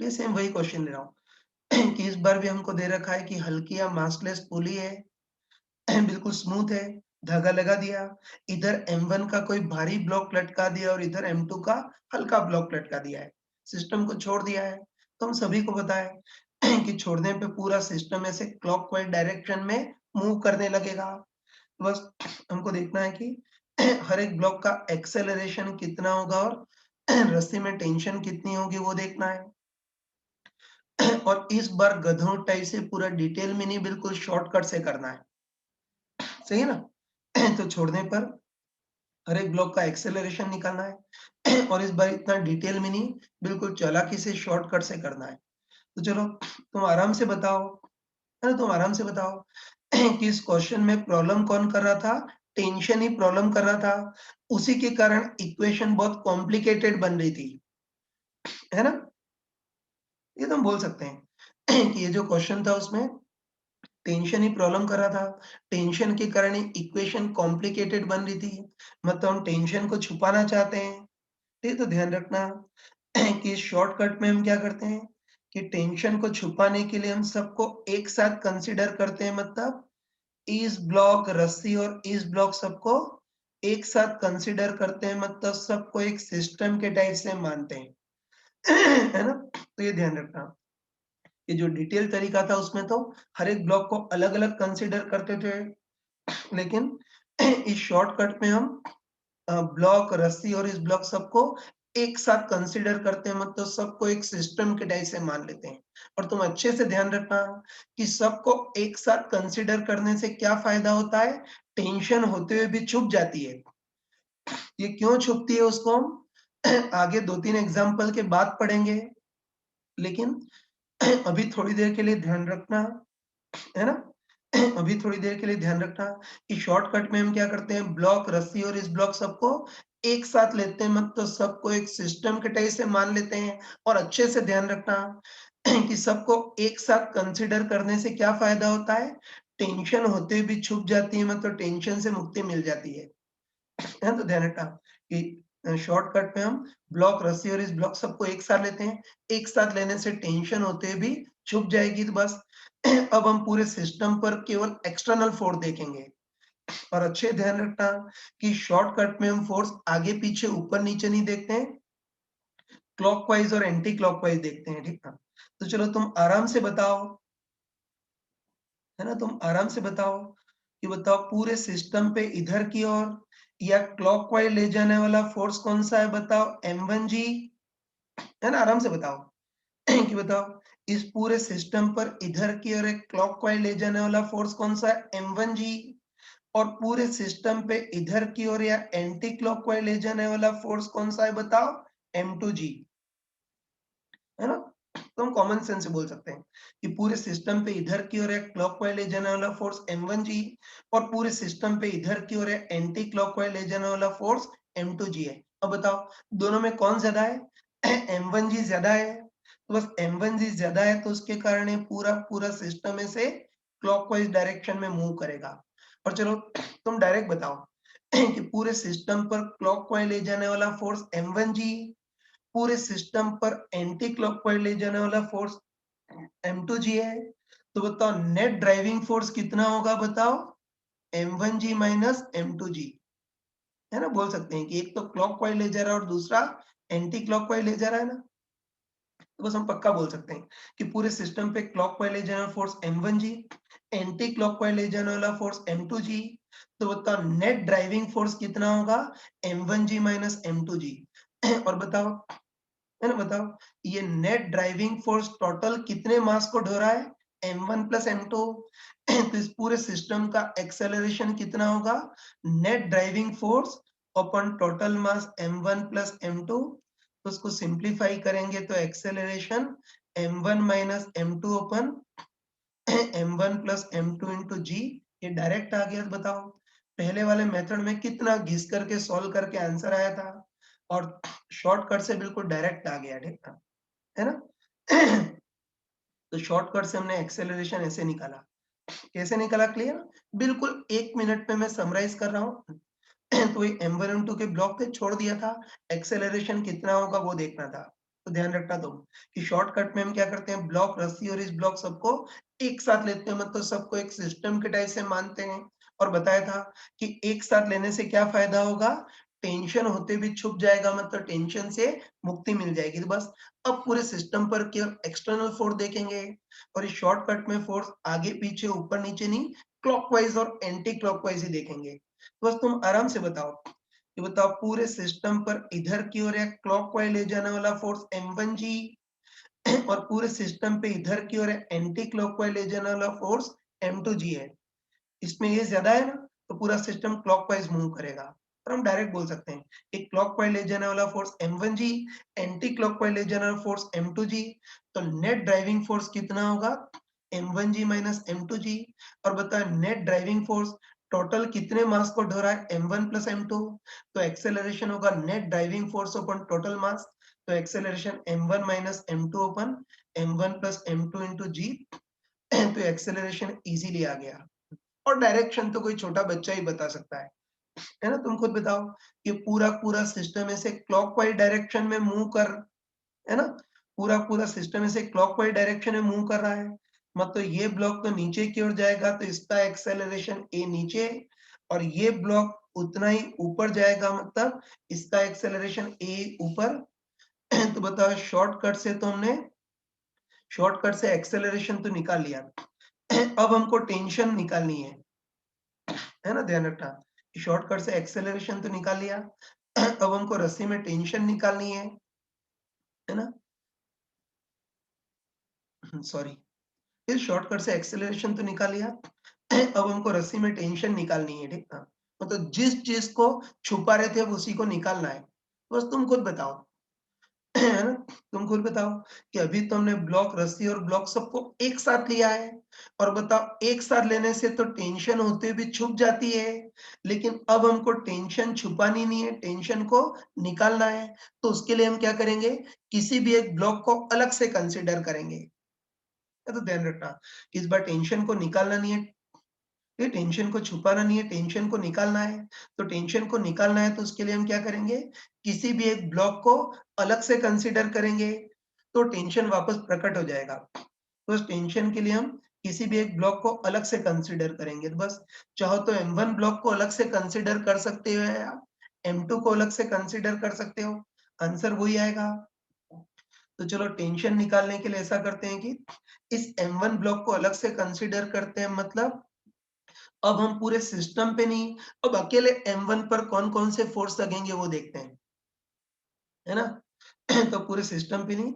ये सेम वही क्वेश्चन ले रहा हूँ। कि इस बार भी हमको दे रखा है कि हल्की या मासलेस पुली है, बिल्कुल स्मूथ है, धागा लगा दिया, इधर M1 का कोई भारी ब्लॉक लटका दिया और इधर M2 का हल्का ब्लॉक लटका दिया है, सिस्टम को छोड़ दिया है। तो हम सभी को पता है कि छोड़ने पे पूरा सिस्टम ऐसे क्लॉकवाइज डायरेक्शन में मूव करने लगेगा। बस हमको देखना है कि हर एक ब्लॉक का एक्सेलरेशन कितना होगा और रस्सी में टेंशन कितनी होगी वो देखना है। और इस बार गधों टाइप से पूरा डिटेल में नहीं, बिल्कुल शॉर्टकट से करना है, सही है ना? तो छोड़ने पर हर एक ब्लॉक का एक्सेलरेशन निकालना है, और इस बार इतना डिटेल में नहीं, बिल्कुल चालाकी से शॉर्टकट से करना है। तो चलो तुम आराम से बताओ, है ना? तुम आराम से बताओ कि इस क्वेश्चन में प्रॉब्लम कौन कर रहा था? टेंशन ही प्रॉब्लम कर रहा था। उसी के कारण इक्वेशन बहुत कॉम्प्लिकेटेड बन रही थी, है ना? ये तो हम बोल सकते हैं कि ये जो क्वेश्चन था उसमें टेंशन ही प्रॉब्लम कर रहा था। टेंशन के कारण ही इक्वेशन कॉम्प्लिकेटेड बन रही थी। मतलब हम टेंशन को छुपाना चाहते हैं। ये तो ध्यान रखना कि शॉर्टकट में हम क्या करते हैं कि टेंशन को छुपाने के लिए हम सबको एक साथ कंसीडर करते हैं, मतलब इस ब्लॉक रस्सी और इस ब्लॉक सबको एक साथ कंसीडर करते हैं, मतलब सबको एक सिस्टम के टाइप से मानते हैं। है ना? तो ये ध्यान रखना। ये जो डिटेल तरीका था उसमें तो हर एक ब्लॉक को अलग-अलग कंसीडर करते थे, लेकिन इस शॉर्टकट में हम ब्लॉक, रस्सी और इस ब्लॉक सबको एक साथ कंसीडर करते हैं, मतलब सबको एक सिस्टम के टाइप से मान लेते हैं। और तुम अच्छे से ध्यान रखना कि सबको एक साथ कंसीडर करने से क्या फ़ायदा होता है? टेंशन होते हुए भी छुप जाती है। ये क्यों छुपती है उसको हम आगे 2-3 एग्ज़ाम्पल के बाद पढ़ेंगे, लेकिन अभी थोड़ी देर के लिए ध्यान रखना, है ना? अभी थोड़ी देर के लिए ध्यान रखना कि शॉर्टकट में हम क्या करते हैं, ब्लॉक, रस्सी और इस ब्लॉक सबको एक साथ लेते हैं, मतलब सबको एक सिस्टम के टाइप से मान लेते हैं। और अच्छे से ध्यान रखना कि सबको एक साथ कंसीडर करने से क्या फ़ायदा होता है? टेंशन होते हुए भी छुप जाती है, मतलब टेंशन से मुक्ति मिल जाती है। हैं, तो ध्यान रखना कि शॉर्टकट में हम ब्लॉक, रस्सी और इस ब्लॉक सबको एक साथ लेते हैं। एक साथ लेने से टेंशन होते हुए भी छुप जाएगी, तो बस अब हम पूरे सिस्टम पर केवल एक्सटर्नल फोर्स देखेंगे। और अच्छे ध्यान रखना कि शॉर्टकट में हम फोर्स आगे पीछे ऊपर नीचे नहीं देखते हैं, क्लॉकवाइज और एंटी क्लॉकवाइज देखते हैं, ठीक है? तो चलो तुम आराम से बताओ, है ना? तुम आराम से बताओ कि बताओ पूरे सिस्टम पे इधर की ओर या क्लॉकवाइज ले जाने वाला फोर्स कौन सा है? बताओ, M1G, है ना? आराम से बताओ कि बताओ इस पूरे सिस्टम पर इधर की ओर एक क्लॉकवाइज ले जाने वाला फोर्स कौन सा है? M1G। और पूरे सिस्टम पे इधर की ओर या एंटी क्लॉकवाइज ले जाने वाला फोर्स कौन सा है? बताओ, M2G, है ना? तो हम कॉमन सेंस से बोल सकते हैं कि पूरे सिस्टम पे इधर की ओर एक क्लॉकवाइज ले जाने वाला फोर्स M1G, और पूरे सिस्टम पे इधर की ओर एक एंटी क्लॉकवाइज ले जाने वाला फोर्स M2G है। अब बताओ दोनों में कौन ज्यादा है? M1G ज्यादा है, तो बस M1G ज्यादा है तो उसके कारण ये पूरा पूरा सिस्टम ऐसे क्लॉकवाइज डायरेक्शन में मूव करेगा। और चलो तुम डायरेक्ट बताओ कि पूरे सिस्टम पर क्लॉकवाइज ले जाने वाला फोर्स M1G पूरे सिस्टम पर एंटी क्लॉकवाइज ले जाने वाला फोर्स m2g है, तो बताओ नेट ड्राइविंग फोर्स कितना होगा बताओ, m1g माइनस m2g, है ना। बोल सकते हैं कि एक तो क्लॉकवाइज ले जा रहा है और दूसरा एंटी क्लॉकवाइज ले जा रहा है ना, तो बस हम पक्का बोल सकते हैं कि पूरे सिस्टम पे क्लॉकवाइज ले जाने वाला फोर्स m1g, एंटी क्लॉकवाइज ले जाने वाला फोर्स m2g, तो बताओ नेट ड्राइविंग फोर्स कितना होगा, m1g माइनस m2g। और बताओ, है ना, बताओ ये नेट ड्राइविंग फोर्स टोटल कितने मास को ढो रहा है, m1 प्लस m2। तो इस पूरे सिस्टम का एक्सेलरेशन कितना होगा, net driving force upon total mass m1 plus m2। तो उसको सिंप्लीफाई करेंगे तो एक्सेलरेशन m1 माइनस m2 अपन m1 प्लस m2 इंटू जी, ये डायरेक्ट आ गया। बताओ पहले वाले मेथड में कितना घिस करके सॉल्व करके आंसर आया था, और शॉर्टकट से बिल्कुल डायरेक्ट आ गया, ठीक है ना। तो शॉर्टकट से हमने एक्सेलरेशन ऐसे निकाला, कैसे निकाला, क्लियर, बिल्कुल 1 मिनट में मैं समराइज कर रहा हूँ। तो ये m1 m2 के ब्लॉक थे, छोड़ दिया था, एक्सेलरेशन कितना होगा वो देखना था। तो ध्यान रखना तुम कि शॉर्टकट में हम क्या करते हैं, ब्लॉक रस्सी और इस ब्लॉक सबको एक साथ लेते हैं, मतलब सबको एक सिस्टम के टाइप से मानते हैं। और बताया था कि एक साथ लेने से क्या फायदा होगा, टेंशन होते भी छुप जाएगा, मतलब टेंशन से मुक्ति मिल जाएगी। तो बस अब पूरे सिस्टम पर केवल एक्सटर्नल फोर्स देखेंगे, और इस शॉर्टकट में फोर्स आगे पीछे ऊपर नीचे नहीं, क्लॉकवाइज और एंटी क्लॉकवाइज ही देखेंगे। बस तुम आराम से बताओ, ये बताओ पूरे सिस्टम पर इधर की ओर एक क्लॉकवाइज ले जाने वाला फोर्स m1g, और पूरे सिस्टम पे इधर की ओर एंटी क्लॉकवाइज ले जाने वाला फोर्स m2g है। इसमें ये ज्यादा है ना, तो पूरा सिस्टम क्लॉकवाइज मूव करेगा। और हम डायरेक्ट बोल सकते हैं एक क्लॉकवाइज ले जाने वाला फोर्स m1g, एंटी क्लॉकवाइज ले जाने वाला फोर्स m2g, तो नेट ड्राइविंग फोर्स कितना होगा, m1g माइनस m2g। और बताओ नेट ड्राइविंग फोर्स टोटल कितने मास को ढो रहा है, m1 प्लस m2, तो एक्सेलरेशन होगा नेट ड्राइविंग फोर्स अपन टोटल मास, तो एक्सेलरेशन m1 माइनस m2 अपन m1 plus m2 into g. तो एक्सेलरेशन इजीली आ गया। और डायरेक्शन तो कोई छोटा बच्चा ही बता सकता है ना। तुम खुद बताओ, ये पूरा पूरा सिस्टम ऐसे क्लॉकवाइज डायरेक्शन में मूव कर, है ना, पूरा पूरा सिस्टम ऐसे क्लॉकवाइज डायरेक्शन में मूव कर रहा है, मतलब ये ब्लॉक तो नीचे की ओर जाएगा, तो इसका एक्सेलरेशन ए नीचे, और ये ब्लॉक उतना ही ऊपर जाएगा, मतलब इसका एक्सेलरेशन ए ऊपर। तो बताओ शॉर्टकट से तो हमने, शॉर्टकट से एक्सेलरेशन तो निकाल लिया, अब हमको टेंशन निकालनी है ना, ध्यान रखना। शॉर्टकट से एक्सेलरेशन तो निकाल लिया, अब हमको रस्सी में टेंशन निकालनी है ना, सॉरी, इस शॉर्टकट से एक्सेलरेशन तो निकाल लिया, अब हमको रस्सी में टेंशन निकालनी है, ठीक है। मतलब जिस चीज को छुपा रहे थे अब उसी को निकालना है। बस तुम खुद बताओ, है ना, तुम खुद बताओ कि अभी तो हमने ब्लॉक रस्सी और ब्लॉक सबको एक साथ लिया है, और बताओ एक साथ लेने से तो टेंशन होते भी छुप जाती है, लेकिन अब हमको टेंशन छुपानी नहीं है, टेंशन को निकालना है। तो उसके लिए हम क्या करेंगे, किसी भी एक ब्लॉक को अलग से कंसिडर करेंगे। तो ध्यान रखना कि इस बार टेंशन को निकालना नहीं है, ये टेंशन को छुपाना नहीं है, टेंशन को निकालना है। तो टेंशन को निकालना है तो उसके लिए हम क्या करेंगे, किसी भी एक ब्लॉक को अलग से कंसीडर करेंगे, तो टेंशन वापस प्रकट हो जाएगा। तो उस टेंशन के लिए हम किसी भी एक ब्लॉक को अलग से कंसीडर करेंगे। तो बस चाहो तो m1 ब्लॉक को अलग से कंसीडर कर सकते हो, या m2 को अलग से कंसीडर कर सकते हो, आंसर वही आएगा। तो चलो टेंशन निकालने के लिए ऐसा करते हैं कि इस m1 ब्लॉक को अलग से कंसीडर करते हैं, मतलब अब हम पूरे सिस्टम पे नहीं, अब अकेले m1 पर कौन-कौन से फोर्स लगेंगे वो देखते हैं, है ना? तो पूरे सिस्टम पे नहीं,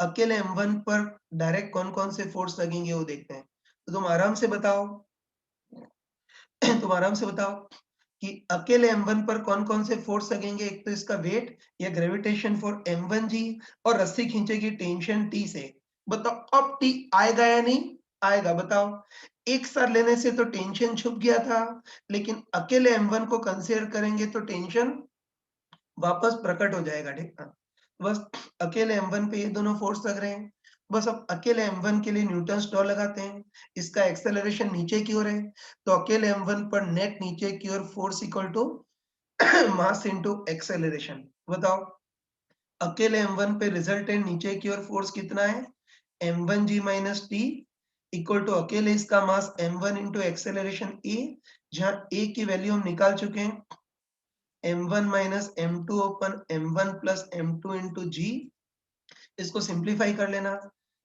अकेले m1 पर डायरेक्ट कौन-कौन से फोर्स लगेंगे वो देखते हैं। तो तुम आराम से बताओ, तुम आराम से बताओ कि अकेले m1 पर कौन-कौन से फोर्स लगेंगे। एक तो इसका वेट या ग्रेविटेशन फोर्स m1g, और रस्सी खींचेगी टेंशन T से। बताओ अब T आएगा या नहीं आएगा, बताओ। एक साथ लेने से तो टेंशन छुप गया था, लेकिन अकेले m1 को कंसीडर करेंगे तो टेंशन वापस प्रकट हो जाएगा, ठीक है। बस अकेले m1 पे ये दोनों फोर्स लग रहे हैं, बस अब अकेले m1 के लिए न्यूटन्स लॉ लगाते हैं। इसका एक्सेलरेशन नीचे की ओर है, तो अकेले m1 पर नेट नीचे की ओर force equal to mass into acceleration. बताओ अकेले m1 पे रिजल्टेंट नीचे की ओर फोर्स कितना है, m1g minus T equal to अकेले इसका mass m1 into acceleration a, जहां a की वैल्यू हम निकाल चुके हैं, m1 minus m2 open m1 plus m2 into G. इसको सिंप्लीफाई कर लेना,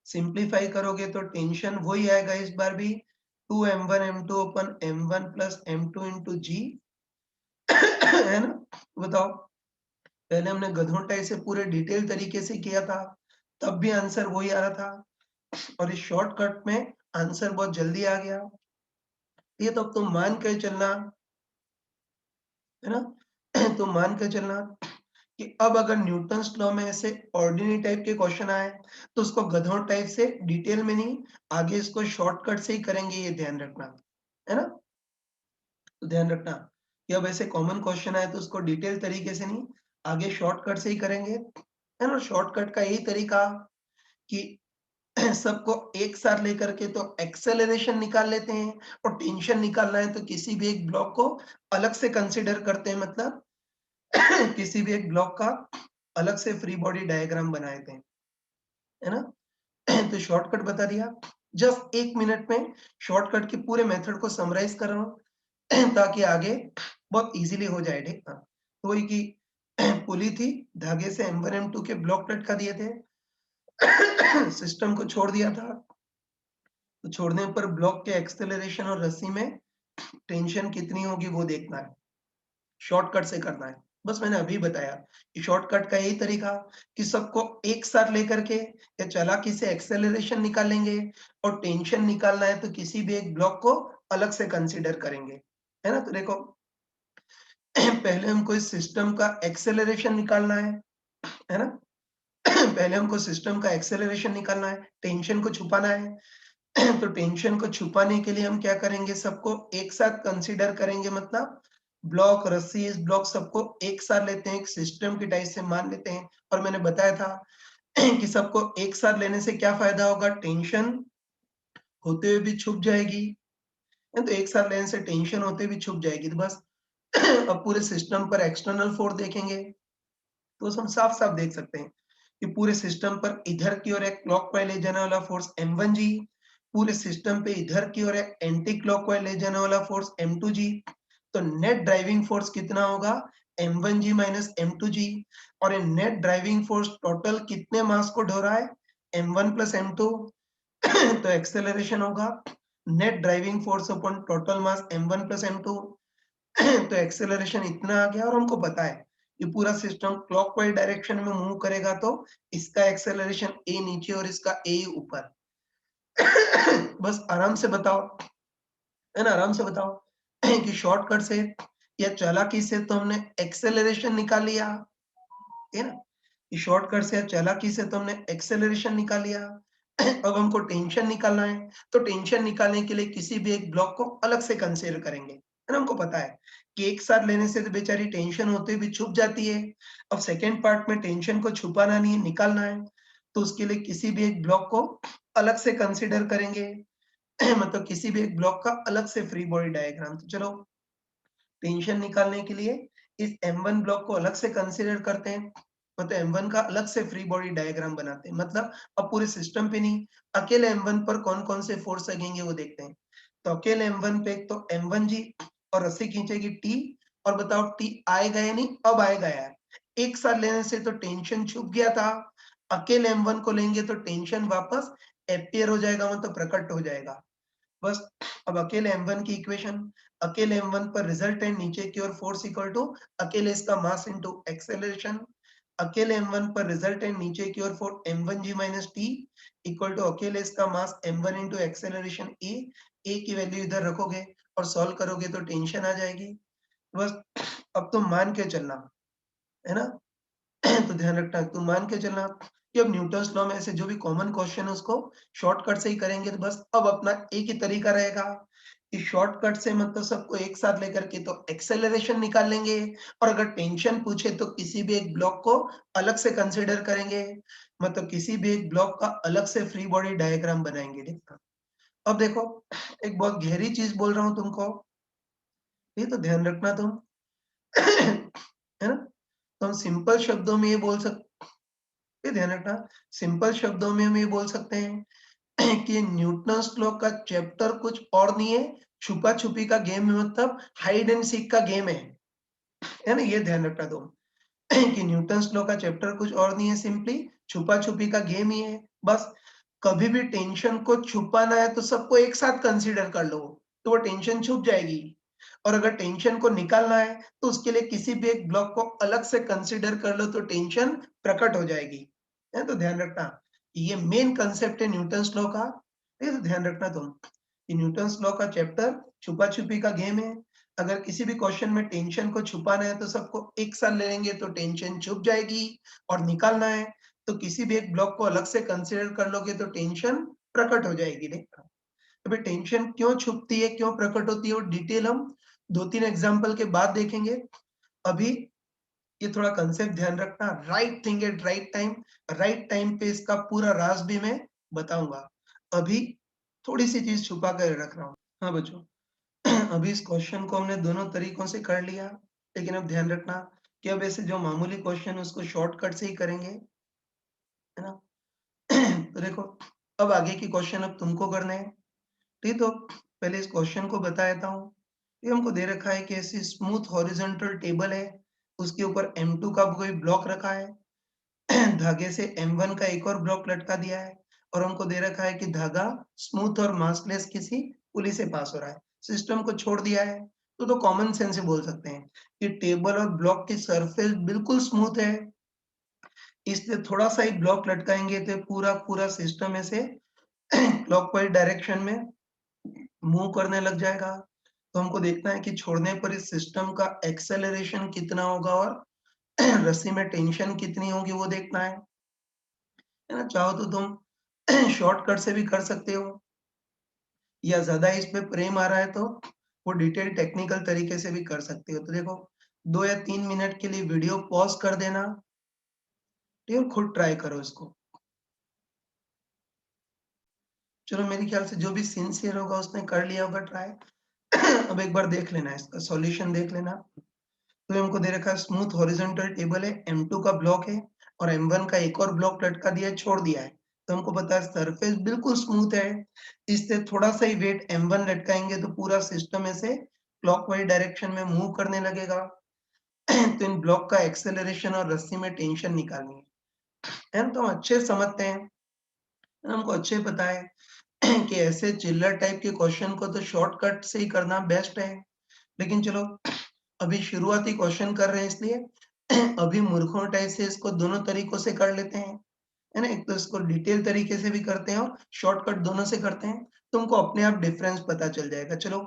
सिंप्लीफाई करोगे तो टेंशन वही आएगा इस बार भी, 2m1 m2 open m1 plus m2 into जी। है ना? बताओ, पहले हमने गधों टाइप से पूरे डिटेल तरीके से किया था, तब भी आंसर वही आ रहा था, और इस शॉर्टकट में आंसर बहुत जल्दी आ गया। ये तो अब तुम मान के चलना, है ना? तुम मान के चलना कि अब अगर न्यूटन्स लॉ में ऐसे ऑर्डिनरी टाइप के क्वेश्चन आए, तो उसको गधों टाइप से डिटेल में नहीं, आगे इसको शॉर्टकट से ही करेंगे, ये ध्यान रखना, है ना? तो ध्यान रखना कि अब ऐसे कॉमन क्वेश्चन आए तो उसको डिटेल तरीके से नहीं, आगे शॉर्टकट से ही करेंगे, है ना? शॉर्टकट का यही तरीका कि सबको एक साथ लेकर के तो एक्सेलरेशन निकाल लेते हैं, और टेंशन निकालना है तो किसी भी एक ब्लॉक को अलग से कंसीडर करते हैं, मतलब किसी भी एक ब्लॉक का अलग से फ्री बॉडी डायग्राम बना देते हैं, है ना? तो शॉर्टकट बता दिया, जस्ट 1 मिनट में शॉर्टकट के पूरे मेथड को समराइज कर रहा हूँ ताकि आगे बहुत इजीली हो जाए, ठीक है? तो वही कि पुली थी, धागे से M1 M2 के ब्लॉक लटका दिए थे, सिस्टम को छोड़ दिया था, तो छोड़ने पर ब्लॉक के एक्सेलरेशन और रस्सी में टेंशन कितनी होगी वो देखना है, शॉर्टकट से करना है। बस मैंने अभी बताया कि शॉर्टकट का यही तरीका कि सबको एक साथ लेकर के या चालाकी से एक्सेलरेशन निकालेंगे, और टेंशन निकालना है तो किसी भी एक ब्लॉक को अलग से कंसीडर करेंगे, है ना? तो देखो, पहले हमको इस सिस्टम का एक्सेलरेशन निकालना है ना? पहले हमको सिस्टम का एक्सेलरेशन निकालना है, टेंशन को छुपाना है। तो टेंशन को छुपाने के लिए हम क्या करेंगे, सबको एक साथ कंसीडर करेंगे, मतलब ब्लॉक, रस्सी, इस ब्लॉक सबको एक साथ लेते हैं, एक सिस्टम की टाइप से मान लेते हैं। और मैंने बताया था कि सबको एक साथ लेने से क्या फायदा होगा, टेंशन होते हुए भी छुप जाएगी, तो एक साथ लेने से टेंशन होते हुए भी छुप जाएगी। तो बस अब पूरे सिस्टम पर एक्सटर्नल फोर्स देखेंगे, तो हम साफ साफ देख सकते हैं कि पूरे सिस्टम पर इधर की ओर एक क्लॉकवाइज ले जाने वाला फोर्स m1g, पूरे सिस्टम पे इधर की ओर एक एंटी क्लॉकवाइज ले जाने वाला फोर्स m2g। तो नेट ड्राइविंग फोर्स कितना होगा, m1g माइनस m2g। और ये नेट ड्राइविंग फोर्स टोटल कितने मास को ढो रहा है, m1 प्लस m2। तो एक्सेलरेशन होगा net driving force upon total mass m1 plus m2। तो एक्सेलरेशन इतना आ गया, और हमको पता है ये पूरा सिस्टम क्लॉकवाइज डायरेक्शन में मूव करेगा, तो इसका एक्सेलरेशन ए नीचे और इसका ए ऊपर। बस आराम से बताओ, है ना? आराम से बताओ कि शॉर्टकट से या चालाकी से तो हमने एक्सेलरेशन निकाल लिया, है ना? कि शॉर्टकट से या चालाकी से तो हमने एक्सेलरेशन निकाल लिया। अब हमको टेंशन निकालना है, तो टेंशन निकालने के लिए किसी भी एक ब्लॉक को अलग से कंसीडर करेंगे, है ना? हमको पता है कि एक साथ लेने से तो बेचारी टेंशन होते भी छुप जाती है। अब सेकंड पार्ट में टेंशन को छुपाना नहीं है, निकालना है, तो उसके लिए किसी भी एक ब्लॉक को अलग से कंसीडर करेंगे। मतलब किसी भी एक ब्लॉक का अलग से फ्री बॉडी डायग्राम। तो चलो, टेंशन निकालने के लिए इस M1 ब्लॉक को अलग से कंसीडर करते हैं, मतलब M1 का अलग से फ्री बॉडी डायग्राम बनाते हैं। मतलब अब पूरे सिस्टम पे नहीं, अकेले M1 पर कौन-कौन से फोर्स लगेंगे वो देखते हैं। तो अकेले M1 पे एक तो M1g, और रस्सी खींचेगी T, और बताओ T आएगा या नहीं? अब आएगा यार। एक साथ लेने से तो टेंशन छुप गया था, अकेले M1 को लेंगे तो टेंशन वापस अपीयर हो जाएगा, मतलब प्रकट हो जाएगा। बस अब अकेले m1 की इक्वेशन, अकेले m1 पर रिजल्टेंट नीचे की ओर फोर्स इक्वल टू अकेले इसका मास इनटू एक्सेलरेशन, अकेले m1 पर रिजल्टेंट नीचे की ओर force m1g minus T equal to अकेले इसका मास m1 इनटू एक्सेलरेशन ए की वैल्यू इधर रखोगे और सॉल्व करोगे तो टेंशन आ जाएगी। बस अब तुम मान के चलना, है ना? तो ध्यान रखना, तुम मान के चलना कि अब न्यूटन्स लॉ में से जो भी कॉमन क्वेश्चन है उसको शॉर्टकट से ही करेंगे। तो बस अब अपना एक ही तरीका रहेगा कि शॉर्टकट से मतलब सबको एक साथ लेकर के तो एक्सेलरेशन निकाल लेंगे, और अगर टेंशन पूछे तो किसी भी एक ब्लॉक को अलग से कंसीडर करेंगे, मतलब किसी भी एक ब्लॉक का अलग से फ्री बॉडी डायग्राम बनाएंगे। देखना, अब देखो, एक बहुत गहरी चीज बोल रहा हूँ तुमको, ये तो ध्यान रखना तुम। है ना? तो हम सिंपल शब्दों में ये बोल सकते, ये ध्यान रखना। सिंपल शब्दों में हम ये बोल सकते हैं कि न्यूटन्स लॉ का चैप्टर कुछ और नहीं है, छुपा छुपी का गेम है, मतलब हाइड एंड सीक का गेम है ना? ये ध्यान रखना तुम कि न्यूटन्स लॉ का चैप्टर कुछ और नहीं है, सिंपली छुपा छुपी का गेम ही है। बस कभी भी टेंशन को छुपाना है तो सबको एक साथ कंसीडर कर लो, तो वो टेंशन छुप जाएगी। और अगर टेंशन को निकालना है तो उसके लिए किसी भी एक ब्लॉक को अलग से कंसीडर कर लो, तो टेंशन प्रकट हो जाएगी। है तो ध्यान रखना, ये मेन कंसेप्ट है न्यूटन्स लॉ का। ये तो ध्यान रखना तुम कि न्यूटन्स लॉ का चैप्टर छुपा छुपी का गेम है। अगर किसी भी क्वेश्चन में टेंशन को छुपाना है तो सबको एक साथ ले लेंगे तो टेंशन छुप जाएगी, और निकालना है तो किसी भी एक ब्लॉक को अलग से कंसीडर कर लोगे तो टेंशन प्रकट हो जाएगी। देखना अभी टेंशन क्यों छुपती है, क्यों प्रकट होती है, वो डिटेल हम 2-3 एग्जांपल के बाद देखेंगे। अभी ये थोड़ा कंसेप्ट ध्यान रखना, right thing at right time पे इसका पूरा राज भी मैं बताऊंगा। अभी थोड़ी सी चीज छुपा कर रख रहा हूँ। हाँ बच्चों, अभी इस क्वेश्चन को हमने दोनों तरीकों से कर लिया, लेकिन अब ध्यान रखना कि अब ऐसे जो मामूली क्वेश्चन है उसको शॉर्टकट से ही करेंगे, है ना? तो देखो, अब आगे की क्वेश्चन अब तुमको करने हैं। ठीक, तो पहले इस क्वेश्चन को बता देता हूँ। ये हमको दे रखा है कि ऐसी स्मूथ हॉरिजॉन्टल टेबल है, उसके ऊपर M2 का कोई ब्लॉक रखा है, धागे से M1 का एक और ब्लॉक लटका दिया है, और हमको दे रखा है कि धागा स्मूथ और मासलेस किसी पुली से पास हो रहा है। सिस्टम को छोड़ दिया है, तो कॉमन सेंस से बोल सकते हैं कि टेबल और ब्लॉक की सरफेस बिल्कुल स्मूथ है, इसलिए थोड़ा सा ही ब्लॉक लटकाएंगे तो पूरा सिस्टम ऐसे क्लॉकवाइज डायरेक्शन में मूव करने लग जाएगा। तो हमको देखना है कि छोड़ने पर इस सिस्टम का एक्सेलरेशन कितना होगा, और रस्सी में टेंशन कितनी होगी वो देखना है ना? चाहो तो तुम शॉर्टकट से भी कर सकते हो, या ज़्यादा इस पे प्रेम आ रहा है तो वो डिटेल टेक्निकल तरीके से भी कर सकते हो। तो देखो, 2 या 3 मिनट के लिए वीडियो पॉज़ कर देना, ठीक है? खुद ट्राई करो इसको। चलो, मेरे ख्याल से जो भी सिंसियर होगा उसने कर लिया होगा ट्राई। अब एक बार देख लेना, इसका सॉल्यूशन देख लेना। तो हमको दे रखा है स्मूथ हॉरिजॉन्टल टेबल है, M2 का ब्लॉक है और M1 का एक और ब्लॉक लटका दिया है, छोड़ दिया है। तो हमको पता है सरफेस बिल्कुल स्मूथ है, इससे थोड़ा सा ही वेट M1 लटकाएंगे तो पूरा सिस्टम ऐसे क्लॉकवाइज डायरेक्शन में मूव करने लगेगा। तो इन ब्लॉक का एक्सेलरेशन और रस्सी में टेंशन निकालनी है ना? तो हम अच्छे से समझते हैं, हमको अच्छे पता है कि ऐसे चिल्लर टाइप के क्वेश्चन को तो शॉर्टकट से ही करना बेस्ट है। लेकिन चलो, अभी शुरुआती क्वेश्चन कर रहे हैं इसलिए अभी मूर्खों टाइप से इसको दोनों तरीकों से कर लेते हैं, है ना? एक तो इसको डिटेल तरीके से भी करते हैं और शॉर्टकट दोनों से करते हैं, तुमको अपने आप डिफरेंस पता चल जाएगा। चलो,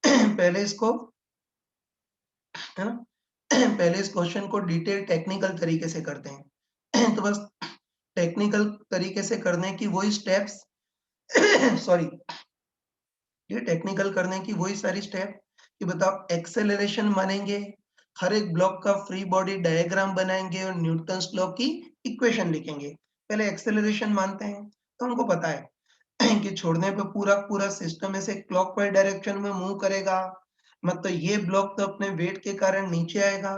पहले इसको, है ना? पहले इस क्वेश्चन को डिटेल टेक्निकल तरीके से करते हैं। तो बस टेक्निकल तरीके से करने की वही स्टेप्स सॉरी, ये टेक्निकल करने की वही सारी स्टेप कि बताओ एक्सेलरेशन मानेंगे, हर एक ब्लॉक का फ्री बॉडी डायग्राम बनाएंगे और न्यूटन्स लॉ की इक्वेशन लिखेंगे। पहले एक्सेलरेशन मानते हैं, तो हमको पता है कि छोड़ने पे पूरा सिस्टम ऐसे क्लॉकवाइज डायरेक्शन में मूव करेगा, मतलब ये ब्लॉक तो अपने वेट के कारण नीचे आएगा,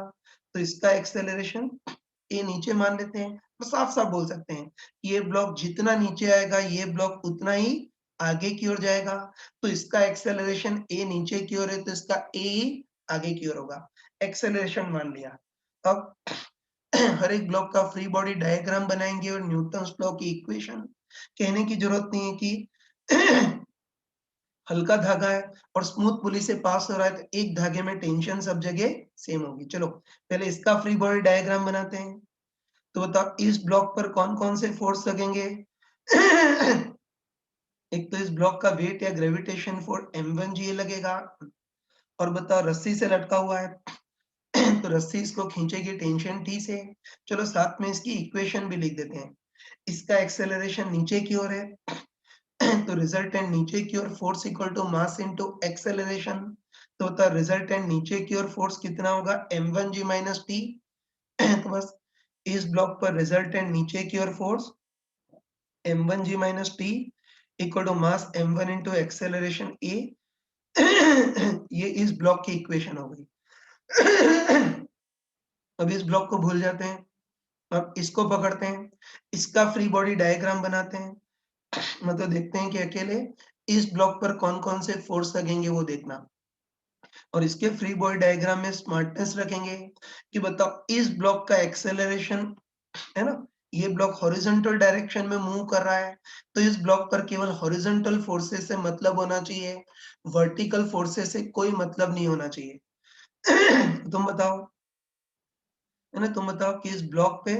तो इसका एक्सेलरेशन ए नीचे मान लेते हैं। तो साफ-साफ बोल सकते हैं कि ये ब्लॉक जितना नीचे आएगा, ये ब्लॉक उतना ही आगे की ओर जाएगा। तो इसका एक्सेलरेशन ए नीचे की ओर है, तो इसका ए ही आगे की ओर होगा। एक्सेलरेशन मान लिया। अब हर एक ब्लॉक का फ्री बॉडी डायग्राम बनाएँगे और न्यूटन्स लॉ की इक्वेशन, कहने की जरूरत नहीं है कि हल्का धागा है और स्मूथ पुली से पास हो रहा है, तो एक धागे में टेंशन सब जगह सेम होगी। चलो, पहले इसका फ्री बॉडी डायग्राम बनाते हैं। तो बताओ इस ब्लॉक पर कौन-कौन से फोर्स लगेंगे? एक तो इस ब्लॉक का वेट या ग्रेविटेशन फोर्स M1 Ga लगेगा, और बताओ रस्सी से लटका हुआ है तो रस्सी इसको खींचेगी टेंशन T से। चलो, साथ में इसकी इक्वेशन भी लिख देते हैं। इसका एक्सेलरेशन नीचे की ओर है, तो रिजल्टेंट नीचे की ओर force equal to mass into acceleration. तो होता है रिजल्टेंट नीचे की ओर फोर्स कितना होगा, M1 G माइनस T। तो बस इस ब्लॉक पर रिजल्टेंट नीचे की ओर force M1 G minus T equal to mass M1 into acceleration A। ये इस ब्लॉक की इक्वेशन हो गई। अब इस ब्लॉक को भूल जाते हैं, अब इसको पकड़ते हैं, इसका फ्री बॉडी डायग्राम बनाते हैं, मतलब देखते हैं कि अकेले इस ब्लॉक पर कौन-कौन से फोर्स लगेंगे वो देखना। और इसके फ्री बॉडी डायग्राम में स्मार्टनेस रखेंगे कि बताओ इस ब्लॉक का एक्सेलरेशन है ना, ये ब्लॉक हॉरिजॉन्टल डायरेक्शन में मूव कर रहा है, तो इस ब्लॉक पर केवल हॉरिजॉन्टल फोर्सेस से मतलब होना चाहिए, वर्टिकल फोर्सेस से कोई मतलब नहीं होना चाहिए। तुम बताओ, है ना, तुम बताओ कि इस ब्लॉक पे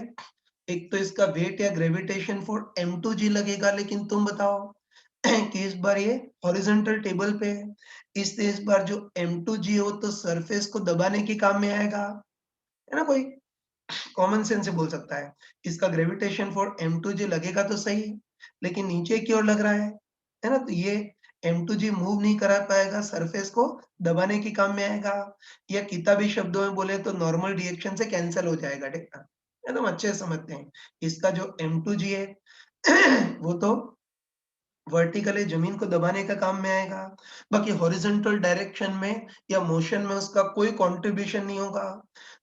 एक तो इसका वेट या ग्रेविटेशन फोर्स m2g लगेगा, लेकिन तुम बताओ कि इस बार ये हॉरिजॉन्टल टेबल पे है, इसलिए इस बार जो m2g हो तो सरफेस को दबाने के काम में आएगा, है ना, कोई कॉमन सेंस से बोल सकता है। इसका ग्रेविटेशन फोर्स m2g लगेगा तो सही, लेकिन नीचे की ओर लग रहा है ना, तो ये m2g मूव नहीं करा पाएगा, सरफेस को दबाने के काम में आएगा, या किताबी शब्दों में बोले तो नॉर्मल रिएक्शन से कैंसल हो जाएगा, ठीक है? एकदम अच्छे से समझते हैं। इसका जो m2g है वो तो वर्टिकली जमीन को दबाने का काम में आएगा, बाकी हॉरिजॉन्टल डायरेक्शन में या मोशन में उसका कोई कंट्रीब्यूशन नहीं होगा।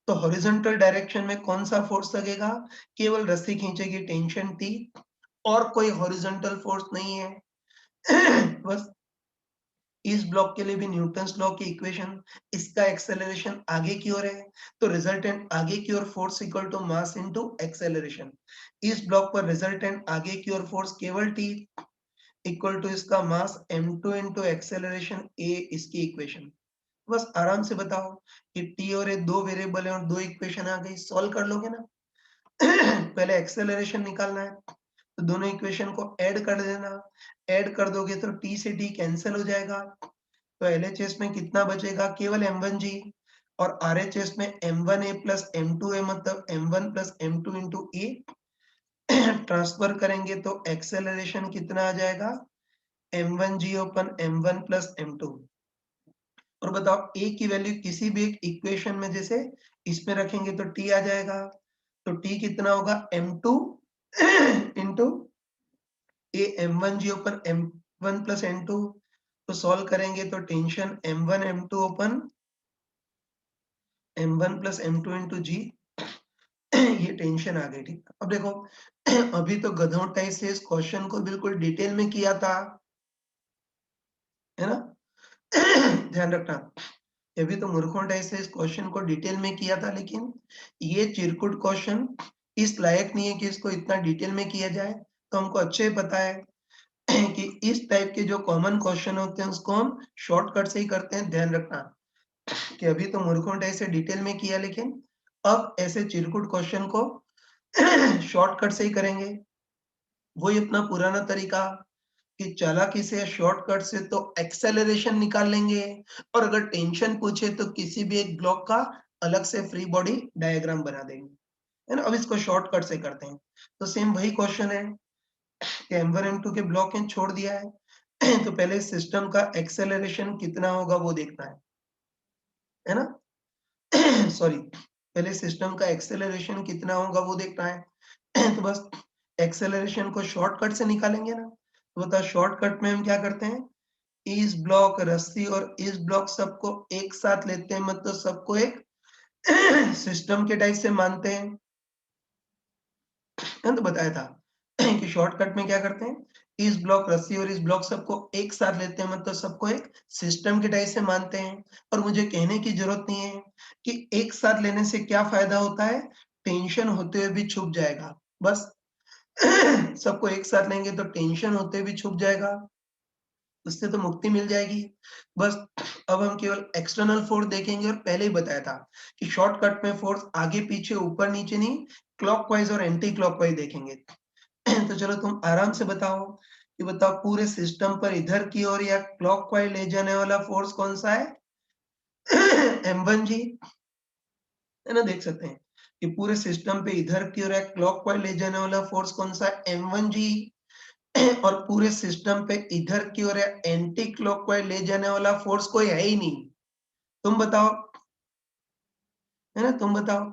तो हॉरिजॉन्टल डायरेक्शन में कौन सा फोर्स लगेगा? केवल रस्सी खींचेगी टेंशन T, और कोई हॉरिजॉन्टल फोर्स नहीं है। बस इस ब्लॉक के लिए भी न्यूटन्स लॉ की इक्वेशन, इसका एक्सेलरेशन आगे की ओर है, तो रिजल्टेंट आगे की ओर force equal to mass into acceleration. इस ब्लॉक पर रिजल्टेंट आगे की ओर फोर्स केवल T इक्वल टू इसका mass m2 into acceleration a, इसकी इक्वेशन। बस आराम से बताओ कि t और a दो वेरिएबल है और दो इक्वेशन आ गई, सॉल्व कर लोगे ना। पहले एक्सेलरेशन निकालना है, तो दोनों इक्वेशन को ऐड कर देना, ऐड कर दोगे तो t से t कैंसिल हो जाएगा, तो LHS में कितना बचेगा? केवल m1g, और RHS में m1a प्लस m2a, मतलब m1 plus m2 into a। Transfer करेंगे तो एक्सेलरेशन कितना आ जाएगा? m1g upon m1 plus m2। और बताओ a की वैल्यू किसी भी एक इक्वेशन में जैसे इसमें रखेंगे तो t आ जाएगा, तो t कितना होगा? m2 into a, m1g upon m1 plus m2। तो सॉल्व करेंगे तो tension m1 m2 open m1 plus m2 into g, ये टेंशन आ गई, ठीक। अब देखो, अभी तो गधों टाइप से इस क्वेश्चन को बिल्कुल डिटेल में किया था, है ना। ध्यान रखना, अभी तो मूर्खों टाइप से इस क्वेश्चन को डिटेल में किया था, लेकिन ये चिरकुट क्वेश्चन इस लायक नहीं है कि इसको इतना डिटेल में किया जाए, तो हमको अच्छे पता है कि इस टाइप के जो कॉमन क्वेश्चन होते हैं उसको हम शॉर्टकट से ही करते हैं। ध्यान रखना कि अभी तो मूर्खों टाइप से डिटेल में किया, लेकिन अब ऐसे चिरकुट क्वेश्चन को शॉर्टकट से ही करेंगे। वही अपना पुराना तरीका कि चालाकी से या शॉर्टकट से तो एक्सेलरेशन निकाल लेंगे, और अगर टेंशन पूछे तो किसी भी एक ब्लॉक का अलग से फ्री बॉडी डायग्राम बना देंगे, है ना। अब इसको शॉर्टकट से करते हैं, तो सेम वही क्वेश्चन है कि m1 m2 के ब्लॉक हैं, छोड़ दिया है। तो पहले सिस्टम का एक्सेलरेशन कितना होगा वो देखना है ना। सॉरी, पहले सिस्टम का एक्सेलरेशन कितना होगा वो देखना है। तो बस एक्सेलरेशन को शॉर्टकट से निकालेंगे ना, तो बता शॉर्टकट में हम क्या करते हैं, इस ब्लॉक रस्सी और इस ब्लॉक सबको एक साथ लेते हैं, मतलब सबको एक सिस्टम के टाइप से मानते हैं। मैंने तो बताया था कि शॉर्टकट में क्या करते हैं, इस ब्लॉक रस्सी और इस ब्लॉक सबको एक साथ लेते हैं, मतलब सबको एक सिस्टम के टाइप से मानते हैं। और मुझे कहने की जरूरत नहीं है कि एक साथ लेने से क्या फायदा होता है, टेंशन होते हुए भी छुप जाएगा। बस सबको एक साथ लेंगे तो टेंशन होते भी छुप जाएगा, उससे तो मुक्ति मिल जाएगी। बस अब हम केवल एक्सटर्नल फोर्स देखेंगे, और पहले ही बताया था कि शॉर्टकट में फोर्स आगे पीछे ऊपर नीचे नहीं, क्लॉकवाइज और एंटी क्लॉकवाइज देखेंगे। तो चलो तुम आराम से बताओ कि बताओ पूरे सिस्टम पर इधर की ओर या क्लॉकवाइज ले जाने वाला फोर्स कौन सा है? m1g, है ना। देख सकते हैं कि पूरे सिस्टम पे इधर की ओर या क्लॉकवाइज ले जाने वाला फोर्स कौन सा है? m1g। और पूरे सिस्टम पे इधर की ओर एंटी क्लॉकवाइज ले जाने वाला फोर्स कोई है ही नहीं। तुम बताओ, है ना, तुम बताओ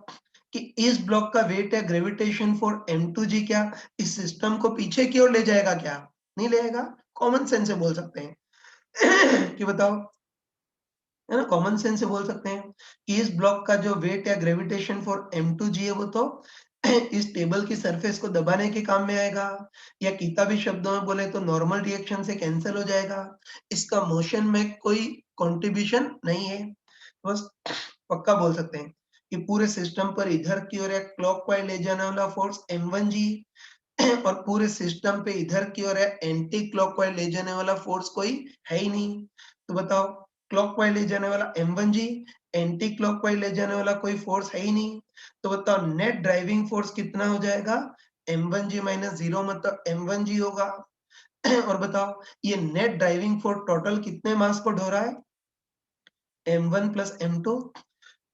कि इस ब्लॉक का वेट या ग्रेविटेशन फॉर m2g क्या इस सिस्टम को पीछे की ओर ले जाएगा क्या? नहीं ले जाएगा। कॉमन सेंस से बोल सकते हैं कि बताओ, है ना, कॉमन सेंस से बोल सकते हैं कि इस ब्लॉक का जो वेट या ग्रेविटेशन फॉर m2g है वो तो इस टेबल की सरफेस को दबाने के काम में आएगा, या किताबी शब्दों में बोले तो नॉर्मल रिएक्शन से कैंसल हो जाएगा। इसका मोशन में कोई कंट्रीब्यूशन नहीं है। बस पक्का बोल सकते हैं कि पूरे सिस्टम पर इधर की ओर एक क्लॉकवाइज ले जाने वाला फोर्स m1g और पूरे सिस्टम पे इधर की ओर एंटी क्लॉकवाइज ले जाने वाला फोर्स कोई है ही नहीं। तो बताओ, क्लॉकवाइज ले जाने वाला m1g, एंटी क्लॉकवाइज ले जाने वाला कोई फोर्स है ही नहीं। तो बताओ नेट ड्राइविंग फोर्स कितना हो जाएगा, m1g माइनस 0 मतलब m1g होगा। और बताओ ये नेट ड्राइविंग फोर्स टोटल कितने मास को ढो रहा है, m1 प्लस m2।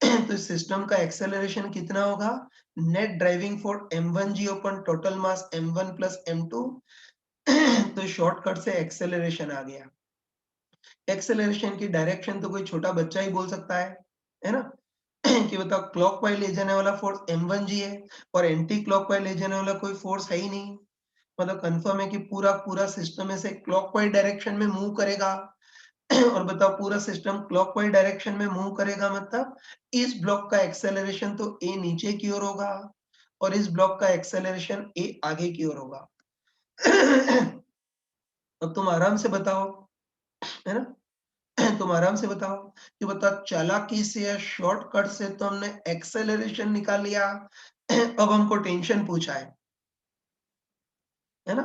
तो इस सिस्टम का एक्सेलरेशन कितना होगा, नेट ड्राइविंग फोर्स m1g अपन total mass m1 plus m2। तो शॉर्टकट से एक्सेलरेशन आ गया। एक्सेलरेशन की डायरेक्शन तो कोई छोटा बच्चा ही बोल सकता है ना? कि बताओ क्लॉकवाइज ले जाने वाला फोर्स m1g है और एंटी क्लॉकवाइज ले जाने वाला कोई फोर्स है ही नहीं। मतलब कंफर्म है कि पूरा पूरा सिस्टम ऐसे क्लॉकवाइज डायरेक्शन में मूव करेगा। और बताओ पूरा सिस्टम क्लॉकवाइज डायरेक्शन में मूव करेगा मतलब इस ब्लॉक का एक्सेलरेशन तो ए नीचे की ओर होगा और इस ब्लॉक का एक्सेलरेशन ए आगे की ओर होगा। अब तुम आराम से बताओ, है ना? तुम आराम से बताओ कि बताओ चालाकी से या शॉर्टकट से तो हमने एक्सेलरेशन निकाल लिया। अब हमको टेंशन पूछा है ना?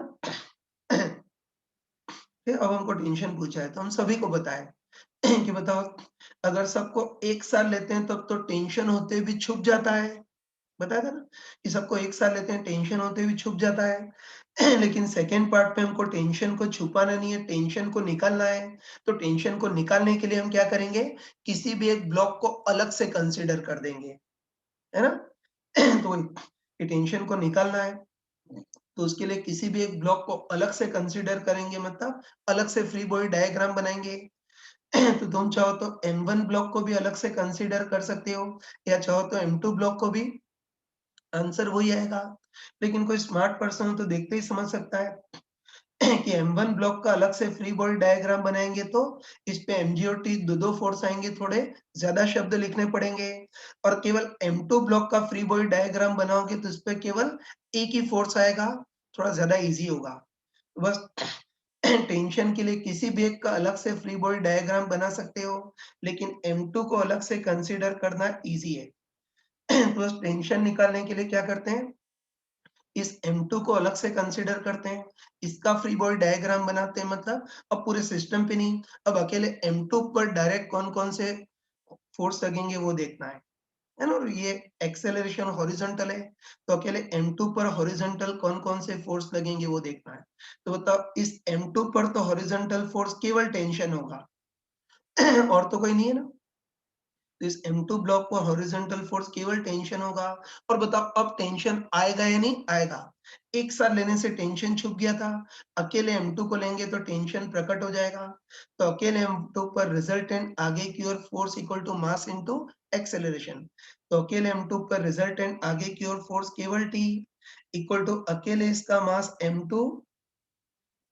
फिर अब हमको टेंशन पूछा है तो हम सभी को बताएं कि बताओ अगर सबको एक साल लेते हैं तब तो टेंशन होते भी छुप जाता है। बताया था ना कि सबको एक साल लेते हैं टेंशन होते भी छुप जाता है। लेकिन सेकेंड पार्ट में हमको टेंशन को छुपाना नहीं है, टेंशन को निकालना है। तो टेंशन को निकालने के लिए हम क्या करेंगे, किसी भी एक ब्लॉक को अलग से कंसीडर कर देंगे, है ना? तो ये टेंशन को निकालना है तो उसके लिए किसी भी एक ब्लॉक को अलग से कंसीडर करेंगे मतलब अलग से फ्री बॉडी डायग्राम बनाएंगे। तो तुम चाहो तो m1 ब्लॉक को भी अलग से कंसीडर कर सकते हो या चाहो तो m2 ब्लॉक को भी, आंसर वही आएगा। लेकिन कोई स्मार्ट पर्सन हो तो देखते ही समझ सकता है कि m1 ब्लॉक का अलग से फ्री बॉडी डायग्राम बनाएंगे तो इस पे mg और t दो दो फोर्स आएंगे, थोड़े ज्यादा शब्द लिखने पड़ेंगे। और केवल m2 ब्लॉक का फ्री बॉडी डायग्राम बनाओगे तो इस पे केवल एक ही फोर्स आएगा, थोड़ा ज्यादा इजी होगा। तो बस टेंशन के लिए किसी भी एक का अलग से फ्री बॉडी डायग्राम बना सकते हो, लेकिन m2 को अलग से कंसीडर करना इजी है। तो बस टेंशन निकालने के लिए क्या करते हैं, इस m2 को अलग से कंसीडर करते हैं, इसका फ्री बॉडी डायग्राम बनाते हैं। मतलब अब पूरे सिस्टम पे नहीं, अब अकेले m2 पर डायरेक्ट कौन कौन से फोर्स लगेंगे वो देखना है ना? और ये एक्सेलरेशन हॉरिजॉन्टल है तो अकेले m2 पर हॉरिजॉन्टल कौन कौन से फोर्स लगेंगे वो देखना है। तो बताओ इस m2 पर तो हॉरिजॉन्टल फोर्स केवल टेंशन होगा। और तो कोई नहीं है ना? तो इस m2 ब्लॉक पर हॉरिजॉन्टल फोर्स केवल टेंशन होगा। और बताओ अब टेंशन आएगा या नहीं आएगा, एक साथ लेने से टेंशन छुप गया था, अकेले m2 को लेंगे तो टेंशन प्रकट हो जाएगा। तो अकेले m2 पर रिजल्टेंट आगे की ओर force equal to mass into acceleration. तो अकेले m2 पर रिजल्टेंट आगे की ओर फोर्स केवल t इक्वल टू अकेले इसका mass m2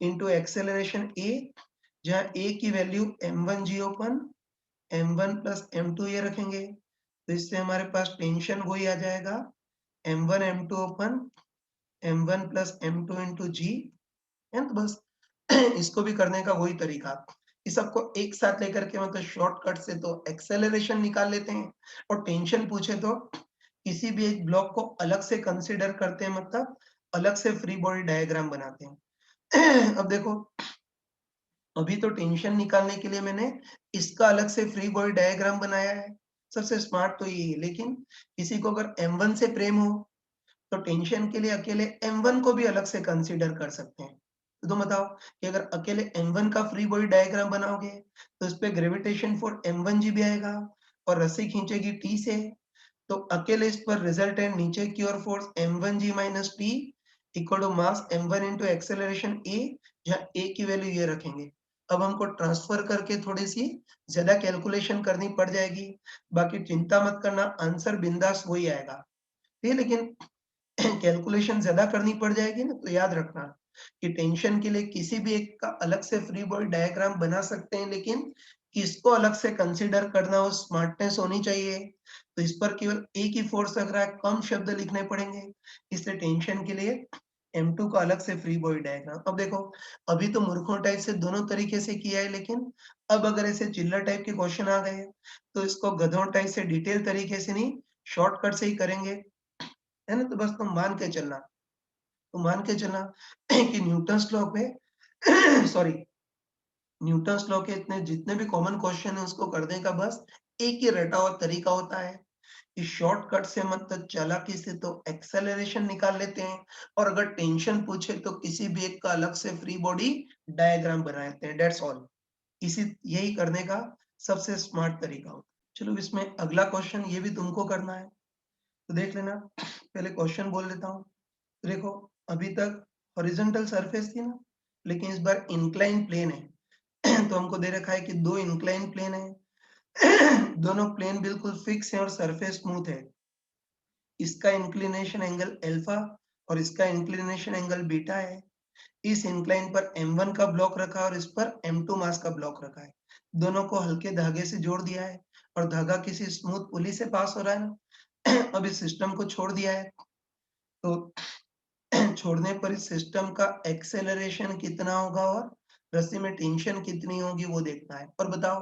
into acceleration a, जहां a की value m1g upon m1 plus m2 ये रखेंगे तो इससे हमारे पास टेंशन वही आ जाएगा m1 m2 open m1 plus m2 into जी। है ना? तो बस इसको भी करने का वही तरीका, इस सबको एक साथ लेकर के मतलब शॉर्टकट से तो एक्सेलरेशन निकाल लेते हैं और टेंशन पूछे तो किसी भी एक ब्लॉक को अलग से कंसीडर करते हैं, मतलब अलग से फ्री बॉडी डायग्राम बनाते हैं। अब देखो अभी तो टेंशन निकालने के लिए मैंने इसका अलग से फ्री बॉडी डायग्राम बनाया है, सबसे स्मार्ट तो यही है। लेकिन किसी को अगर m1 से प्रेम हो तो टेंशन के लिए अकेले m1 को भी अलग से कंसीडर कर सकते हैं। तो तुम बताओ कि अगर अकेले m1 का फ्री बॉडी डायग्राम बनाओगे तो इस पे ग्रेविटेशन फोर्स m1g भी आएगा और रस्सी खींचेगी t से, तो अकेले इस पर रिजल्टेंट नीचे की ओर force m1g minus t equal to mass m1 into acceleration a, जहाँ a की वैल्यू ये रखेंगे। अब हमको ट्रांसफर करके थोड़ी सी ज्यादा कैलकुलेशन करनी पड़ जाएगी, बाकी चिंता मत करना, आंसर बिंदास वही आएगा। ठीक है, लेकिन कैलकुलेशन ज्यादा करनी पड़ जाएगी ना तो याद रखना कि टेंशन के लिए किसी भी एक का अलग से फ्री बॉडी डायग्राम बना सकते हैं, लेकिन किसको अलग से कंसीडर करना वो स्मार्टनेस होनी चाहिए। तो इस पर केवल एक ही फोर्स लग रहा है, कम शब्द लिखने पड़ेंगे, इसलिए टेंशन के लिए M2 का अलग से फ्री बॉडी डायग्राम। अब देखो, अभी तो मूर्खों टाइप से दोनों तरीके से किया है, लेकिन अब अगर ऐसे चिल्लर टाइप के क्वेश्चन आ गए हैं, तो इसको गधों टाइप से डिटेल तरीके से नहीं, शॉर्टकट से ही करेंगे, है ना? तो बस तुम मान के चलना कि न्यूटन्स लॉ पे सॉरी, न्यूटन्स लॉ के इतने जितने भी कॉमन क्वेश्चन है उसको करने का बस एक ही रटा हुआ तरीका होता है कि शॉर्टकट से मतलब चालाकी से तो एक्सेलरेशन निकाल लेते हैं, और अगर टेंशन पूछे तो किसी भी एक का अलग से फ्री बॉडी डायग्राम बना लेते हैं, दैट्स ऑल। इसी यही करने का सबसे स्मार्ट तरीका होता है। चलो इसमें अगला क्वेश्चन ये भी तुमको करना है, तो देख लेना। पहले क्वेश्चन बोल लेता हूँ। देखो, अभी तक हॉरिजॉन्टल सरफेस थी ना, लेकिन इस बार इंक्लाइन प्लेन है। तो हमको दे रखा है कि दो इंक्लाइन प्लेन है, दोनों प्लेन बिल्कुल फिक्स है और सरफेस स्मूथ है। इसका इंक्लिनेशन एंगल अल्फा और इसका इंक्लिनेशन एंगल बीटा है। इस इंक्लाइन पर M1 का ब्लॉक रखा और इस पर M2 मास का ब्लॉक रखा है। दोनों को हल्के धागे से जोड़ दिया है और धागा किसी स्मूथ पुली से पास हो रहा है ना। अब इस सिस्टम को छोड़ दिया है, तो छोड़ने पर इस सिस्टम का एक्सेलरेशन कितना होगा और रस्सी में टेंशन कितनी होगी वो देखना है। और बताओ,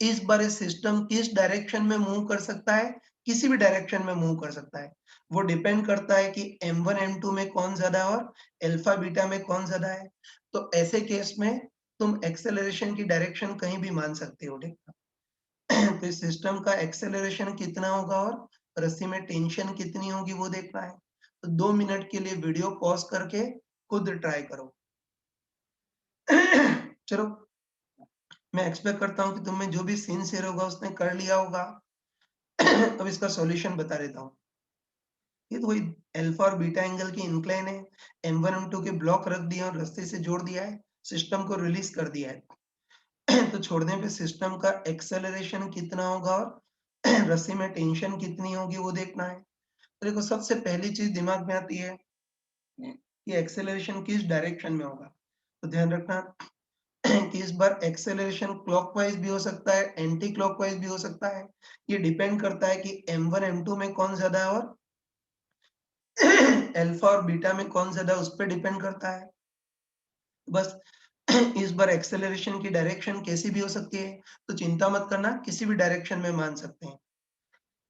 इस बार इस सिस्टम किस डायरेक्शन में मूव कर सकता है? किसी भी डायरेक्शन में मूव कर सकता है। वो डिपेंड करता है कि M1 M2 में कौन ज्यादा है और अल्फा बीटा में कौन ज्यादा है। तो ऐसे केस में तुम एक्सेलरेशन की डायरेक्शन कहीं भी मान सकते हो, ठीक है? तो इस सिस्टम का एक्सेलरेशन कितना होगा और रस्सी में टेंशन कितनी होगी वो देखना है। तो 2 मिनट के लिए वीडियो पॉज़ करके खुद ट्राई करो। चलो, मैं एक्सपेक्ट करता हूँ कि तुम में जो भी सिंसियर होगा उसने कर लिया होगा। अब इसका सॉल्यूशन बता देता हूँ। ये तो वही अल्फा और बीटा एंगल की इंक्लाइन है, M1 M2 के ब्लॉक रख दिए और रस्सी से जोड़ दिया है, सिस्टम को रिलीज कर दिया है। तो छोड़ने पे सिस्टम का एक्सेलरेशन कितना होगा और रस्सी में टेंशन कितनी होगी वो देखना है। तो देखो, सबसे पहली चीज दिमाग में आती है कि एक्सेलरेशन किस डायरेक्शन में होगा। तो ध्यान रखना कि इस बार एक्सेलरेशन क्लॉकवाइज भी हो सकता है, एंटी क्लॉकवाइज भी हो सकता है। ये डिपेंड करता है कि M1 M2 में कौन ज्यादा है और अल्फा और बीटा में कौन ज्यादा है, उस पर डिपेंड करता है। बस इस बार एक्सेलरेशन की डायरेक्शन कैसी भी हो सकती है, तो चिंता मत करना, किसी भी डायरेक्शन में मान सकते हैं।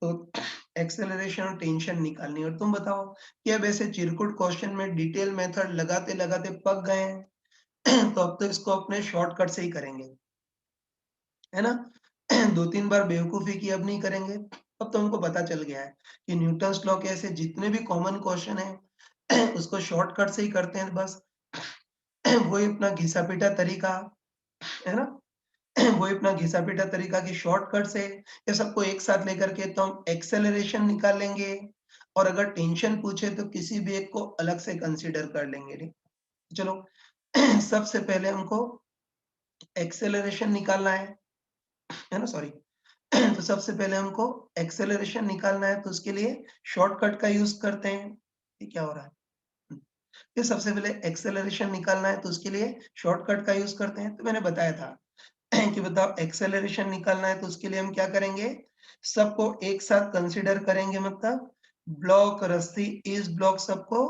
तो एक्सेलरेशन और टेंशन निकालनी। और तुम बताओ कि अब ऐसे चिरकुट क्वेश्चन में डिटेल मेथड लगाते लगाते पक गए हैं, तो अब तो इसको अपने शॉर्टकट से ही करेंगे, है ना? 2-3 बार बेवकूफी की अब नहीं करेंगे। अब तो हमको पता चल गया है कि न्यूटन्स लॉ के ऐसे जितने भी कॉमन क्वेश्चन है उसको शॉर्टकट से ही करते हैं बस। वही अपना घिसा-पिटा तरीका, है ना? वही अपना घिसा-पिटा तरीका कि शॉर्टकट से ये सबको एक साथ लेकर के तो हम एक्सेलरेशन निकाल लेंगे, और अगर टेंशन पूछे तो किसी भी एक को अलग से कंसीडर कर लेंगे, ठीक? चलो, सबसे पहले हमको एक्सेलरेशन निकालना है ना? सॉरी। तो सबसे पहले हमको एक्सेलरेशन निकालना है, तो उसके लिए शॉर्टकट का यूज़ करते हैं। ये क्या हो रहा है? हुँ। फिर सबसे पहले एक्सेलरेशन निकालना है, तो उसके लिए शॉर्टकट का यूज़ करते हैं। तो मैंने बताया था कि बताओ, एक्सेलरेशन निकालना है तो उसके लिए हम क्या करेंगे? सबको एक साथ कंसीडर करेंगे, मतलब ब्लॉक, रस्सी, इस ब्लॉक सबको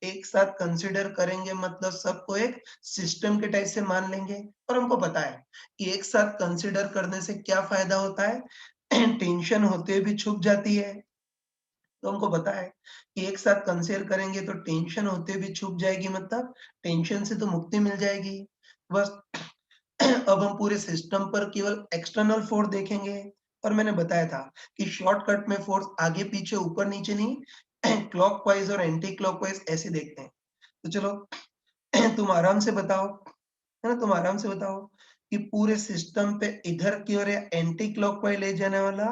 एक साथ कंसीडर करेंगे, मतलब सबको एक सिस्टम के टाइप से मान लेंगे। और हमको पता है कि एक साथ कंसीडर करने से क्या फ़ायदा होता है? टेंशन होते हुए भी छुप जाती है। तो हमको पता है कि एक साथ कंसीडर करेंगे तो टेंशन होते हुए भी छुप जाएगी, मतलब टेंशन से तो मुक्ति मिल जाएगी। बस अब हम पूरे सिस्टम पर केवल एक्सटर्नल फोर्स देखेंगे, और मैंने बताया था कि शॉर्टकट में फोर्स आगे पीछे ऊपर नीचे नहीं, क्लॉकवाइज और एंटी क्लॉकवाइज ऐसे देखते हैं। तो चलो, तुम आराम से बताओ, है ना? तुम आराम से बताओ कि पूरे सिस्टम पे इधर की ओर या एंटी क्लॉकवाइज ले जाने वाला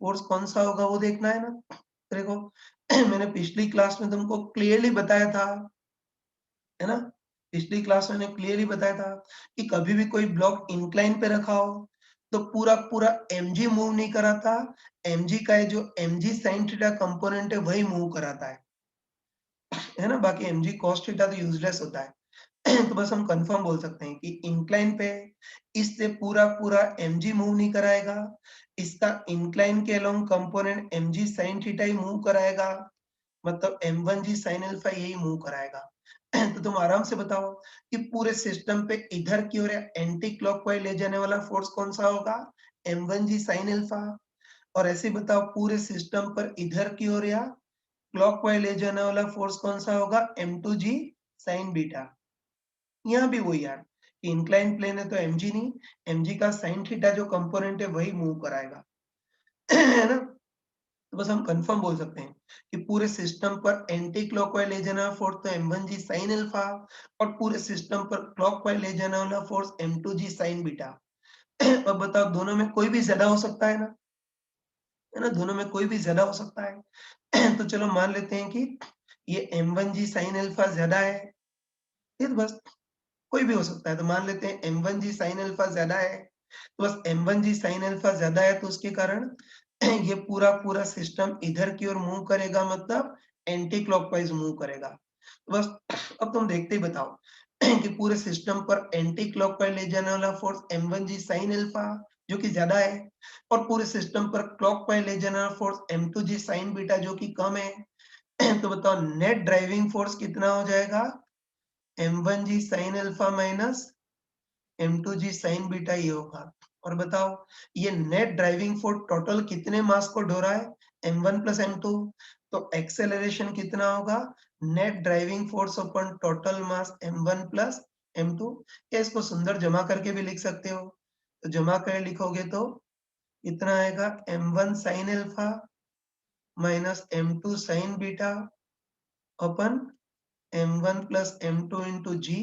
फोर्स कौन सा होगा वो देखना है ना। तो देखो, मैंने पिछली क्लास में तुमको क्लियरली बताया था, है ना? पिछली क्लास में मैंने क्लियरली बताया था कि कभी भी कोई ब्लॉक इंक्लाइन पे रखा हो तो पूरा पूरा mg मूव नहीं कराता, mg का ये जो mg sin थीटा कंपोनेंट है वही मूव कराता है ना? बाकी mg cos थीटा तो यूजलेस होता है। तो बस हम कंफर्म बोल सकते हैं कि इंक्लाइन पे इससे पूरा पूरा mg मूव नहीं कराएगा, इसका इंक्लाइन के along component mg sin theta ही मूव कराएगा, मतलब m1g sin अल्फा यही मूव कराएगा। तो तुम आराम से बताओ कि पूरे सिस्टम पे इधर की ओर एंटी क्लॉकवाइज ले जाने वाला फोर्स कौन सा होगा? m1g sin alpha. और ऐसे ही बताओ पूरे सिस्टम पर इधर की ओर या क्लॉकवाइज ले जाने वाला फोर्स कौन सा होगा? m2g sin beta. यहाँ भी वही यार कि इंक्लाइन प्लेन है तो mg नहीं, mg का sin थीटा जो कंपोनेंट है वही मूव कराएगा। है ना? तो बस हम कंफर्म बोल सकते हैं कि पूरे सिस्टम पर एंटी क्लॉकवाइज ले जाने वाला फोर्स तो m1g sin अल्फा और पूरे सिस्टम पर क्लॉकवाइज ले जाने वाला फोर्स m2g sin बीटा। अब बताओ दोनों में कोई भी ज्यादा हो सकता है ना? है ना? दोनों में कोई भी ज्यादा हो सकता है। तो चलो मान लेते हैं कि ये m1g sin अल्फा ज्यादा है। ये तो बस कोई भी हो सकता है, तो मान लेते हैं m1g sin अल्फा ज्यादा है, तो बस m1g sin अल्फा ज्यादा है तो उसके कारण ये पूरा पूरा सिस्टम इधर की ओर मूव करेगा, मतलब एंटी क्लॉकवाइज मूव करेगा। तो बस अब तुम देखते ही बताओ कि पूरे सिस्टम पर एंटी क्लॉकवाइज ले जाने वाला फोर्स m1g sin अल्फा जो कि ज्यादा है और पूरे सिस्टम पर क्लॉकवाइज ले जाने वाला फोर्स m2g sin बीटा जो कि कम है। तो बताओ नेट ड्राइविंग फोर्स कितना हो जाएगा? m1g sin alpha minus m2g sin beta ये होगा। और बताओ ये नेट ड्राइविंग फोर्स टोटल कितने मास को ढो रहा है? m1 plus m2। तो एक्सेलरेशन कितना होगा? Net driving force upon total mass m1 plus m2। या इसको सुंदर जमा करके भी लिख सकते हो, तो जमा कर लिखोगे तो इतना आएगा m1 sin alpha minus m2 sin beta upon m1 plus m2 into g.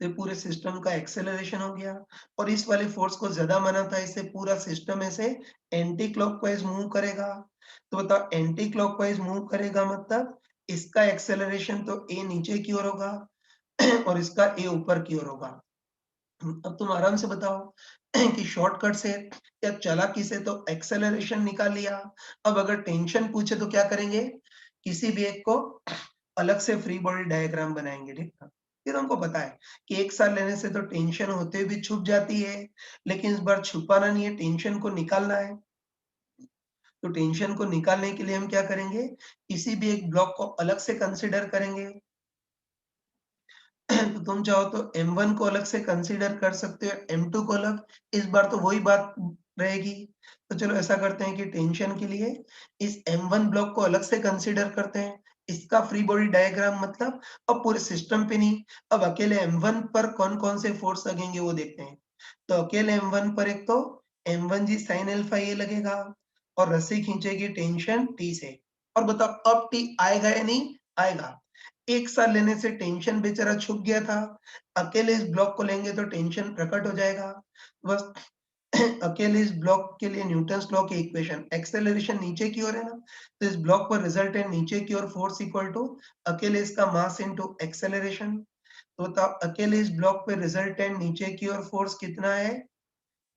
तो ये पूरे सिस्टम का एक्सेलरेशन हो गया। और इस वाले फोर्स को ज्यादा माना था, इससे पूरा सिस्टम ऐसे एंटी क्लॉकवाइज मूव करेगा। तो बताओ एंटी क्लॉकवाइज मूव करेगा मतलब इसका एक्सेलरेशन तो ए नीचे की ओर होगा और इसका ए ऊपर की ओर होगा। अब तुम आराम से बताओ कि शॉर्टकट से या चालाकी से तो एक्सेलरेशन निकाल लिया। अब अगर टेंशन पूछे तो क्या करेंगे? किसी भी एक को अलग से फ्री बॉडी डायग्राम बनाएंगे, ठीक है? फिर हमको पता है कि एक साथ लेने से तो टेंशन होते हुए भी छुप जाती है, लेकिन इस बार छुपाना नहीं है, टेंशन को निकालना है। तो टेंशन को निकालने के लिए हम क्या करेंगे? किसी भी एक ब्लॉक को अलग से कंसीडर करेंगे। तो तुम चाहो तो M1 को अलग से कंसीडर कर सकते हो, M2 को अलग। इस बार तो वही बात रहेगी। तो चलो ऐसा करते हैं कि टेंशन के लिए इस M1 ब्लॉक को अलग से कंसीडर करते हैं। इसका फ्री बॉडी डायग्राम मतलब अब पूरे सिस्टम पे नहीं, अब अकेले M1 पर कौन-कौन से फोर्स लगेंगे वो देखते हैं। तो अकेले M1 पर एक तो M1g sin अल्फा ये लगेगा और रस्सी खींचेगी टेंशन T से। और बताओ अब T आएगा या नहीं? आएगा। एक साथ लेने से टेंशन बेचारा छुप गया था, अकेले इस ब्लॉक को लेंगे तो टेंशन प्रकट हो जाएगा। बस अकेले इस ब्लॉक के लिए न्यूटन्स लॉ की इक्वेशन, एक्सेलरेशन नीचे की ओर है ना, तो इस ब्लॉक पर रिजल्टेंट नीचे की ओर फोर्स इक्वल टू अकेले इसका मास इनटू एक्सेलरेशन। तो बताओ अकेले इस ब्लॉक पे रिजल्टेंट नीचे की ओर फोर्स कितना है?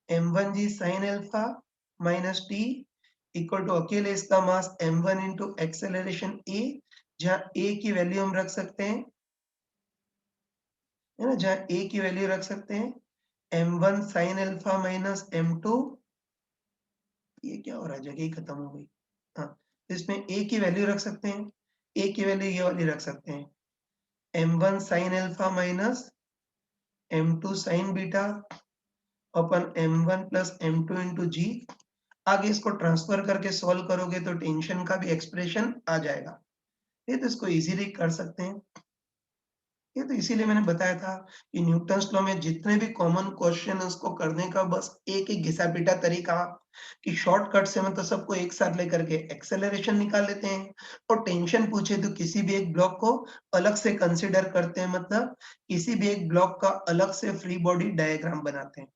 m1g sin alpha minus T equal to अकेले इसका मास m1 इंटू एक्सेलरेशन ए, जहां ए की वैल्यू हम रख सकते हैं, है ना, जहां ए की वैल्यू रख सकते हैं m1 sin alpha minus m2। ये क्या हो रहा है, जगह ही खत्म हो गई। हाँ, तो इसमें ए की वैल्यू रख सकते हैं, ए की वैल्यू ये वाली रख सकते हैं m1 sin alpha minus m2 sin beta upon m1 plus m2 into g. आगे इसको ट्रांसफर करके सॉल्व करोगे तो टेंशन का भी एक्सप्रेशन आ जाएगा। ये तो इसको इजीली कर सकते हैं। ये तो इसीलिए मैंने बताया था कि न्यूटन्स लॉ में जितने भी कॉमन क्वेश्चन है उसको करने का बस एक ही घिसा-पिटा तरीका कि शॉर्टकट से मतलब सबको एक साथ लेकर के एक्सेलरेशन निकाल लेते हैं और टेंशन पूछे तो किसी भी एक ब्लॉक को अलग से कंसीडर करते हैं, मतलब किसी भी एक ब्लॉक का अलग से फ्री बॉडी डायग्राम बनाते हैं।